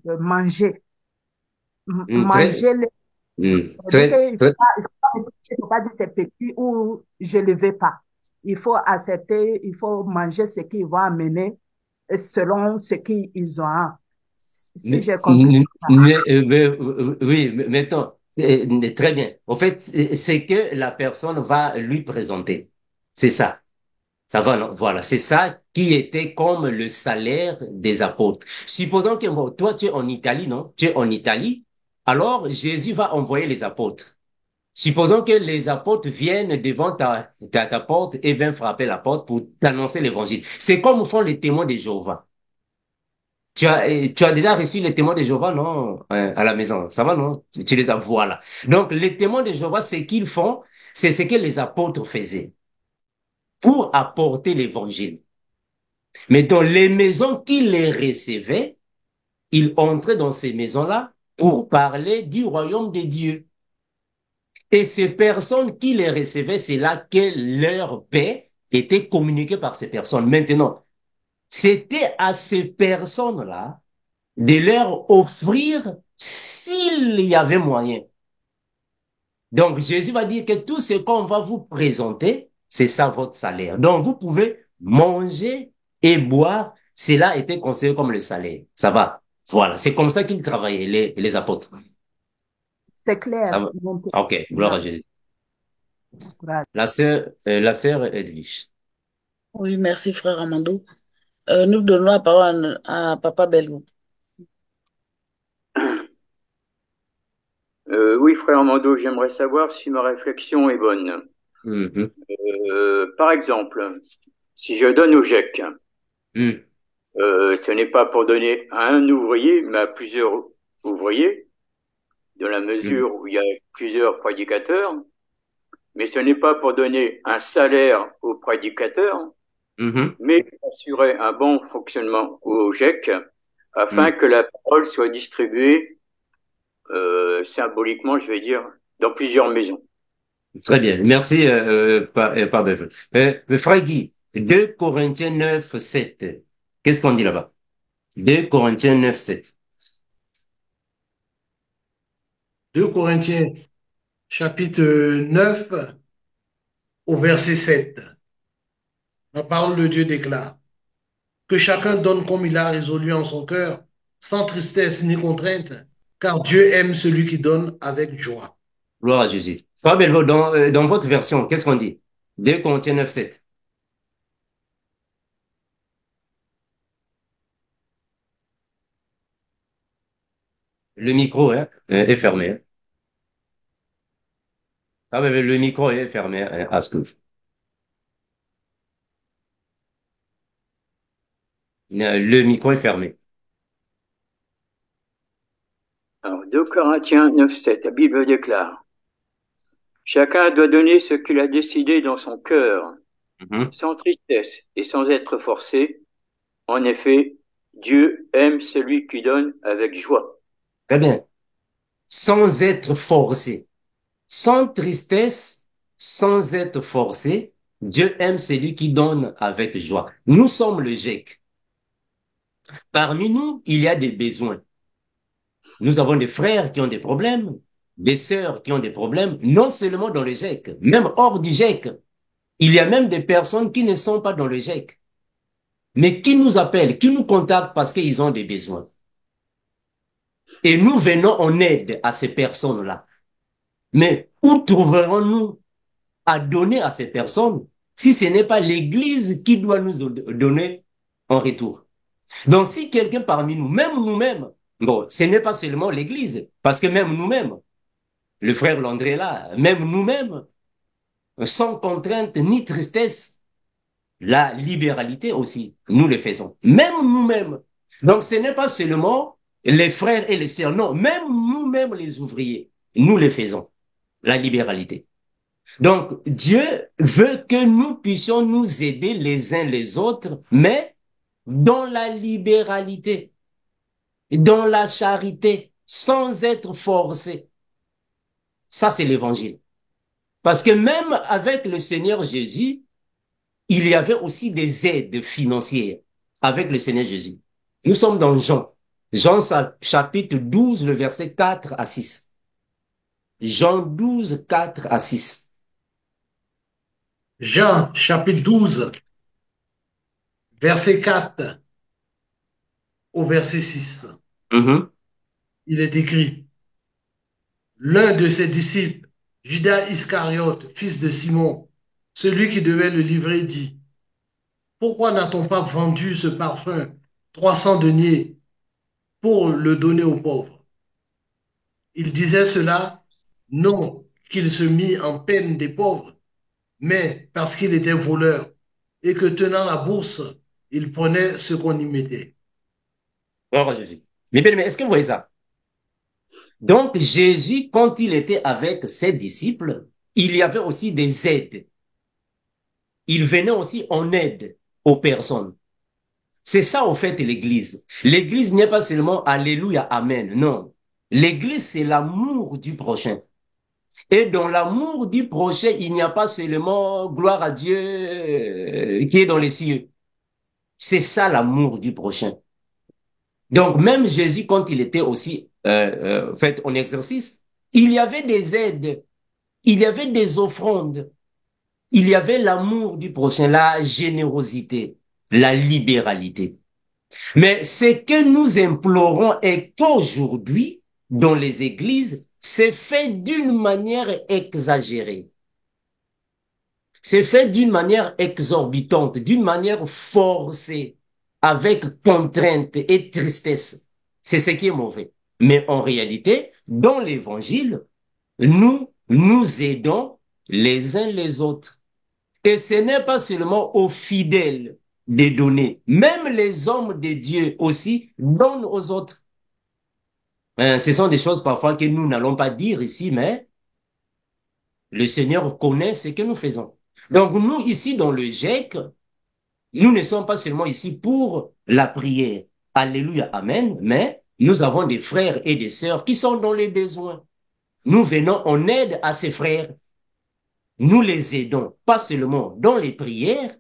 manger. Très, Manger les... C'est-à-dire très, qu'il ne très, faut pas dire c'est petit ou je ne le vais pas. Il faut accepter, il faut manger ce qu'ils vont amener selon ce qu'ils ont. Si mais, j'ai compris ça. oui, mais maintenant, très bien. En fait, c'est que la personne va lui présenter. C'est ça. Ça va, non? Voilà. C'est ça qui était comme le salaire des apôtres. Supposons que bon, toi, tu es en Italie, non? Tu es en Italie. Alors, Jésus va envoyer les apôtres. Supposons que les apôtres viennent devant ta porte et viennent frapper la porte pour t'annoncer l'évangile. C'est comme font les témoins de Jéhovah. Tu as déjà reçu les témoins de Jéhovah, non, à la maison. Ça va, non? Tu les as, voilà. Donc, les témoins de Jéhovah, ce qu'ils font, c'est ce que les apôtres faisaient pour apporter l'évangile. Mais dans les maisons qui les recevaient, ils entraient dans ces maisons-là pour parler du royaume de Dieu. Et ces personnes qui les recevaient, c'est là que leur paix était communiquée par ces personnes. Maintenant, c'était à ces personnes-là de leur offrir s'il y avait moyen. Donc, Jésus va dire que tout ce qu'on va vous présenter, c'est ça votre salaire. Donc, vous pouvez manger et boire. Cela était considéré comme le salaire. Ça va. Voilà. C'est comme ça qu'ils travaillaient, les apôtres. C'est clair. Ça va. OK. Gloire à Jésus. La sœur Edwige. Oui, merci, frère Amando. Nous donnons la parole à Papa Belgo. Oui, frère Mando, j'aimerais savoir si ma réflexion est bonne. Mhm. Par exemple, si je donne au GIEC, Mhm. ce n'est pas pour donner à un ouvrier, mais à plusieurs ouvriers, dans la mesure où il y a plusieurs prédicateurs, mais ce n'est pas pour donner un salaire aux prédicateurs, Mhm. mais pour assurer un bon fonctionnement au GIEC, afin Mhm. que la parole soit distribuée symboliquement, je vais dire, dans plusieurs maisons. Très bien. Merci, pas Bevel. Frère Guy, 2 Corinthiens 9, 7. Qu'est-ce qu'on dit là-bas? 2 Corinthiens 9, 7. 2 Corinthiens, chapitre 9, au verset 7. La parole de Dieu déclare que chacun donne comme il a résolu en son cœur, sans tristesse ni contrainte, car Dieu aime celui qui donne avec joie. Gloire à Jésus. Frère Belvo, dans votre version, qu'est-ce qu'on dit? 2 Corinthiens 9, 7. Le micro hein, est fermé. Hein. Ah, mais le micro est fermé hein, à ce que. Le micro est fermé. Alors, 2 Corinthiens 9, 7, la Bible déclare, chacun doit donner ce qu'il a décidé dans son cœur, sans tristesse et sans être forcé. En effet, Dieu aime celui qui donne avec joie. Très bien. Sans être forcé. Sans tristesse, sans être forcé, Dieu aime celui qui donne avec joie. Nous sommes le GIEC. Parmi nous, il y a des besoins. Nous avons des frères qui ont des problèmes, des sœurs qui ont des problèmes, non seulement dans le GIEC, même hors du GIEC. Il y a même des personnes qui ne sont pas dans le GIEC, mais qui nous appellent, qui nous contactent parce qu'ils ont des besoins. Et nous venons en aide à ces personnes-là. Mais où trouverons-nous à donner à ces personnes si ce n'est pas l'Église qui doit nous donner en retour? Donc si quelqu'un parmi nous, même nous-mêmes, bon, ce n'est pas seulement l'Église, parce que même nous-mêmes, le frère Landré est là, même nous-mêmes, sans contrainte ni tristesse, la libéralité aussi, nous le faisons. Même nous-mêmes. Donc ce n'est pas seulement les frères et les sœurs, non, même nous-mêmes les ouvriers, nous le faisons, la libéralité. Donc Dieu veut que nous puissions nous aider les uns les autres, mais dans la libéralité, dans la charité, sans être forcés. Ça, c'est l'évangile. Parce que même avec le Seigneur Jésus, il y avait aussi des aides financières avec le Seigneur Jésus. Nous sommes dans Jean. Jean chapitre 12, le verset 4 à 6. Jean 12, 4 à 6. Jean chapitre 12, verset 4 au verset 6. Il est écrit, l'un de ses disciples, Judas Iscariote, fils de Simon, celui qui devait le livrer, dit, pourquoi n'a-t-on pas vendu ce parfum 300 deniers pour le donner aux pauvres? Il disait cela, non qu'il se mit en peine des pauvres, mais parce qu'il était voleur et que tenant la bourse, il prenait ce qu'on y mettait. Gloire à Jésus. Mais bien, est-ce que vous voyez ça? Donc, Jésus, quand il était avec ses disciples, il y avait aussi des aides. Il venait aussi en aide aux personnes. C'est ça, au fait, l'Église. L'Église n'est pas seulement Alléluia, Amen. Non. L'Église, c'est l'amour du prochain. Et dans l'amour du prochain, il n'y a pas seulement gloire à Dieu qui est dans les cieux. C'est ça l'amour du prochain. Donc, même Jésus, quand il était aussi fait en exercice, il y avait des aides, il y avait des offrandes, il y avait l'amour du prochain, la générosité, la libéralité. Mais ce que nous implorons est qu'aujourd'hui, dans les églises, c'est fait d'une manière exagérée. C'est fait d'une manière exorbitante, d'une manière forcée, avec contrainte et tristesse. C'est ce qui est mauvais. Mais en réalité, dans l'évangile, nous nous aidons les uns les autres. Et ce n'est pas seulement aux fidèles de donner. Même les hommes de Dieu aussi donnent aux autres. Ce sont des choses parfois que nous n'allons pas dire ici, mais le Seigneur connaît ce que nous faisons. Donc nous, ici dans le GEC, nous ne sommes pas seulement ici pour la prière. Alléluia, Amen, mais nous avons des frères et des sœurs qui sont dans les besoins. Nous venons en aide à ces frères. Nous les aidons, pas seulement dans les prières,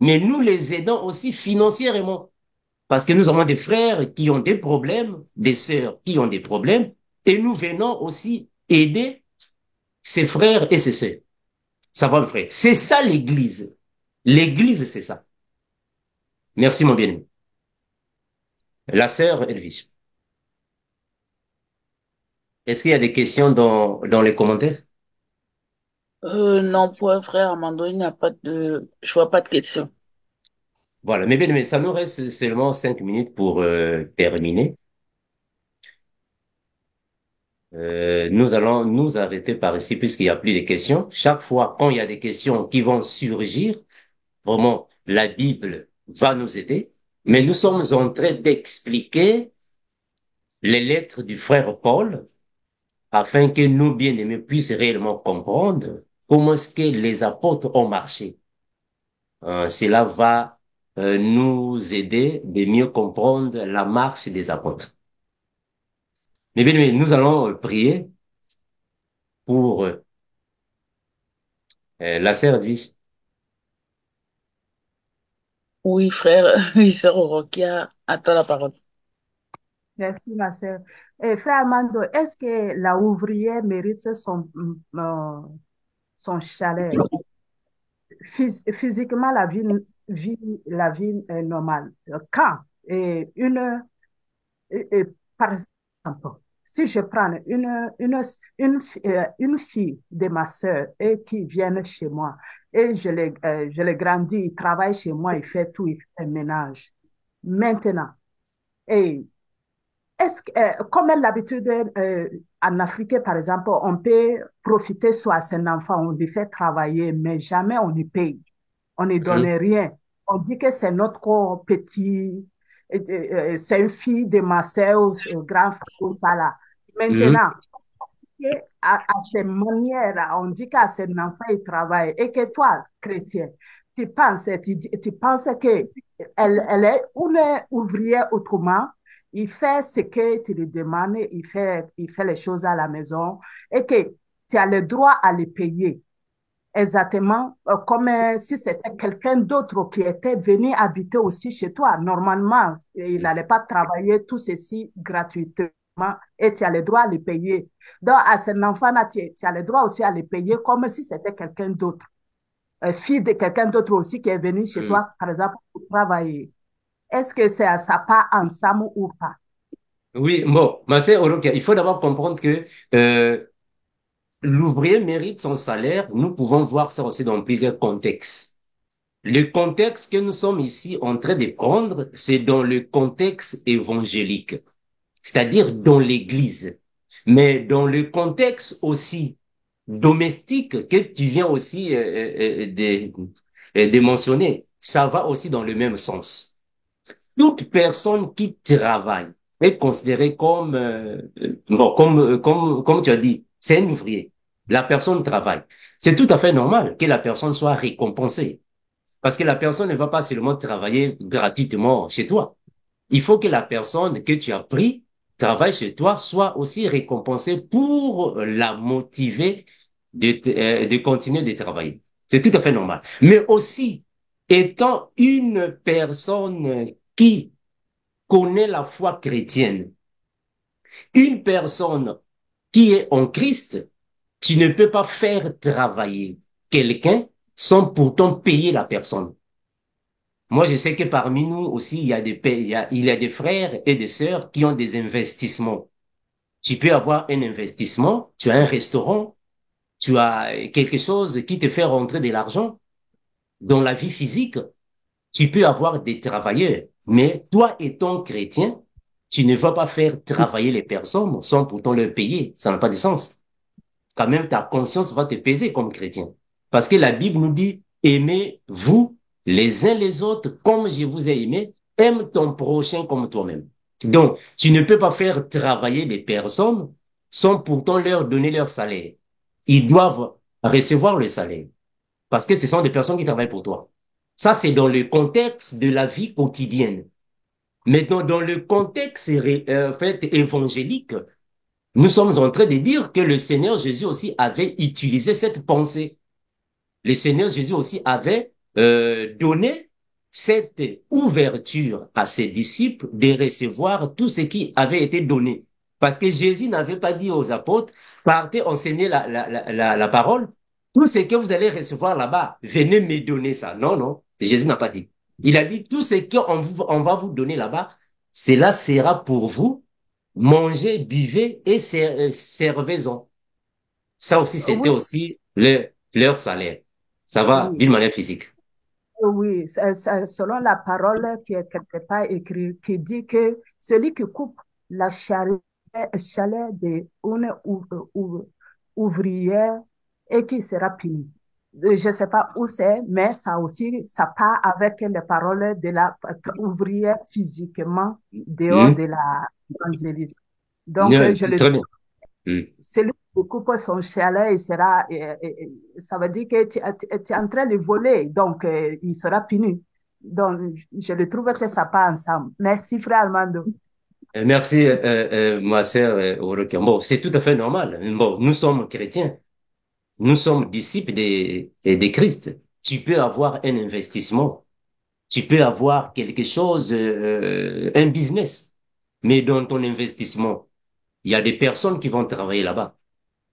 mais nous les aidons aussi financièrement. Parce que nous avons des frères qui ont des problèmes, des sœurs qui ont des problèmes, et nous venons aussi aider ces frères et ces sœurs. Ça va, mes frères? C'est ça l'Église. L'Église, c'est ça. Merci, mon bien-aimé. La sœur Edwige. Est-ce qu'il y a des questions dans les commentaires? Non, pour un frère Armando, il n'y a pas de, je vois pas de question. Voilà, mais bien aimé, ça nous reste seulement 5 minutes pour terminer. Nous allons nous arrêter par ici puisqu'il n'y a plus de questions. Chaque fois, quand il y a des questions qui vont surgir, vraiment, la Bible va nous aider. Mais nous sommes en train d'expliquer les lettres du frère Paul afin que nous, bien-aimés, puissions réellement comprendre comment est-ce que les apôtres ont marché. Cela va nous aider de mieux comprendre la marche des apôtres. Mais bien, nous allons prier pour la sœur Edwige. Oui, frère, oui, sœur Rokia, attends la parole. Merci, ma sœur. Frère Armando, est-ce que la ouvrière mérite son chalet? Physiquement, la vie est normale. Quand une, par exemple, si je prends une fille de ma sœur et qui vient chez moi et je l'ai grandi, il travaille chez moi, il fait tout, il fait le ménage. Maintenant, et comme l'habitude en Afrique, par exemple, on peut profiter soit à son enfant, on lui fait travailler, mais jamais on lui paye. On ne donne Mhm. rien. On dit que c'est notre petit, c'est une fille de ma sœur, grand frère, ça là. Mhm. Maintenant, à ces manières, on dit qu'à son enfant, il travaille et que toi, chrétien, tu penses que elle est une ouvrière autrement, il fait ce que tu lui demandes, il fait les choses à la maison et que tu as le droit à les payer. Exactement, comme si c'était quelqu'un d'autre qui était venu habiter aussi chez toi. Normalement, il n'allait pas travailler tout ceci gratuitement et tu as le droit à les payer. Donc, à cet enfant-là, tu as le droit aussi à les payer comme si c'était quelqu'un d'autre, fille de quelqu'un d'autre aussi qui est venu chez Mhm. toi, par exemple, pour travailler. Est-ce que ça part ensemble ou pas? Oui, bon, ma sœur Orokia, il faut d'abord comprendre que l'ouvrier mérite son salaire. Nous pouvons voir ça aussi dans plusieurs contextes. Le contexte que nous sommes ici en train de prendre, c'est dans le contexte évangélique, c'est-à-dire dans l'Église. Mais dans le contexte aussi domestique que tu viens aussi de mentionner, ça va aussi dans le même sens. Toute personne qui travaille est considérée comme, bon, comme tu as dit, c'est un ouvrier. La personne travaille. C'est tout à fait normal que la personne soit récompensée. Parce que la personne ne va pas seulement travailler gratuitement chez toi. Il faut que la personne que tu as pris travaille chez toi soit aussi récompensée pour la motiver de continuer de travailler. C'est tout à fait normal. Mais aussi, étant une personne qui connaît la foi chrétienne, une personne qui est en Christ, tu ne peux pas faire travailler quelqu'un sans pourtant payer la personne. Moi, je sais que parmi nous aussi, il y a des frères et des sœurs qui ont des investissements. Tu peux avoir un investissement, tu as un restaurant, tu as quelque chose qui te fait rentrer de l'argent dans la vie physique. Tu peux avoir des travailleurs, mais toi étant chrétien, tu ne vas pas faire travailler les personnes sans pourtant leur payer. Ça n'a pas de sens. Quand même, ta conscience va te peser comme chrétien. Parce que la Bible nous dit, aimez-vous les uns les autres comme je vous ai aimé, aime ton prochain comme toi-même. Donc, tu ne peux pas faire travailler des personnes sans pourtant leur donner leur salaire. Ils doivent recevoir le salaire parce que ce sont des personnes qui travaillent pour toi. Ça, c'est dans le contexte de la vie quotidienne. Maintenant, dans le contexte en fait, évangélique, nous sommes en train de dire que le Seigneur Jésus aussi avait utilisé cette pensée. Le Seigneur Jésus aussi avait donné cette ouverture à ses disciples de recevoir tout ce qui avait été donné. Parce que Jésus n'avait pas dit aux apôtres, partez enseigner la parole, tout ce que vous allez recevoir là-bas, venez me donner ça. Non, non, Jésus n'a pas dit. Il a dit, tout ce on va vous donner là-bas, cela sera pour vous, mangez, buvez et servez-en. Ça aussi, c'était Oui, aussi leur salaire. Ça va oui. d'une manière physique. Oui, selon la parole qui est quelque part écrite, qui dit que celui qui coupe la chalet de une ouvrière et qui sera puni. Je ne sais pas où c'est, mais ça aussi, ça part avec les paroles de la ouvrière physiquement dehors Hmm? de l'évangéliste. Donc, je C'est le très bien. Hmm. celui qui coupe son chalet, il sera, ça veut dire que tu es en train de voler, donc il sera puni. Donc, je le trouve que ça part ensemble. Merci, frère Armando. Merci, ma sœur Orokia. Bon, c'est tout à fait normal. Bon, nous sommes chrétiens. Nous sommes disciples de Christ. Tu peux avoir un investissement. Tu peux avoir quelque chose, un business. Mais dans ton investissement, il y a des personnes qui vont travailler là-bas.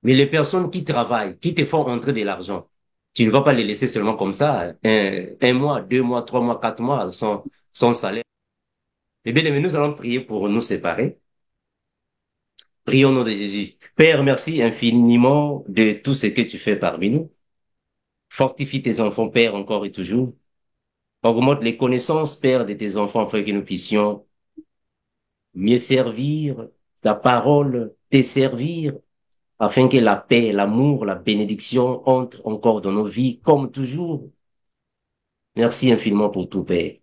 Mais les personnes qui travaillent, qui te font entrer de l'argent, tu ne vas pas les laisser seulement comme ça, un mois, 2 mois, 3 mois, 4 mois, sans salaire. Eh bien, aimés, nous allons prier pour nous séparer. Prions au nom de Jésus. Père, merci infiniment de tout ce que tu fais parmi nous. Fortifie tes enfants, Père, encore et toujours. Augmente les connaissances, Père, de tes enfants, afin que nous puissions mieux servir ta parole, te servir, afin que la paix, l'amour, la bénédiction entrent encore dans nos vies, comme toujours. Merci infiniment pour tout, Père.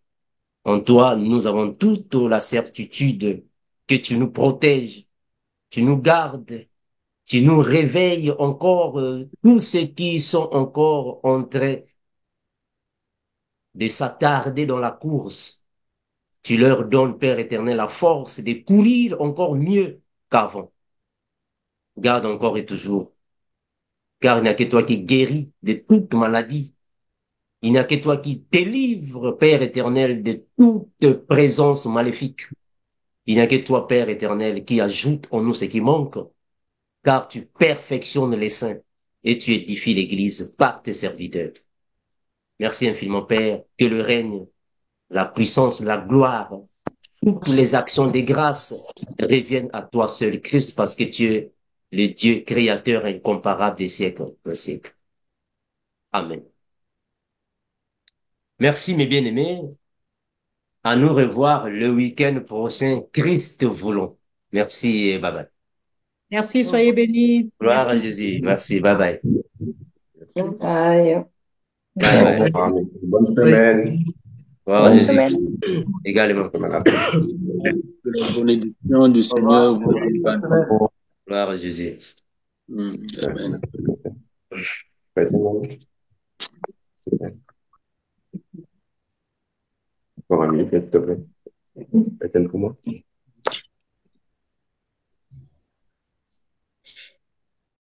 En toi, nous avons toute la certitude que tu nous protèges, tu nous gardes, tu nous réveilles encore, tous ceux qui sont encore en train de s'attarder dans la course. Tu leur donnes, Père éternel, la force de courir encore mieux qu'avant. Garde encore et toujours, car il n'y a que toi qui guéris de toute maladie. Il n'y a que toi qui délivre, Père éternel, de toute présence maléfique. Il n'y a que toi, Père éternel, qui ajoute en nous ce qui manque, car tu perfectionnes les saints et tu édifies l'Église par tes serviteurs. Merci infiniment, Père, que le règne, la puissance, la gloire, toutes les actions des grâces reviennent à toi seul, Christ, parce que tu es le Dieu créateur incomparable des siècles en siècles. Amen. Merci, mes bien-aimés. À nous revoir le week-end prochain, Christ voulant. Merci et bye bye. Merci, soyez bénis. Gloire à Merci. Jésus. Merci, bye bye. Bye. Bye bye. Bonne semaine. Gloire à Bonne Jésus. semaine. Également. Que la bénédiction du Seigneur vous accompagne. Gloire à Jésus. Amen. Encore un minute, s'il te plaît. Faites-le pour moi.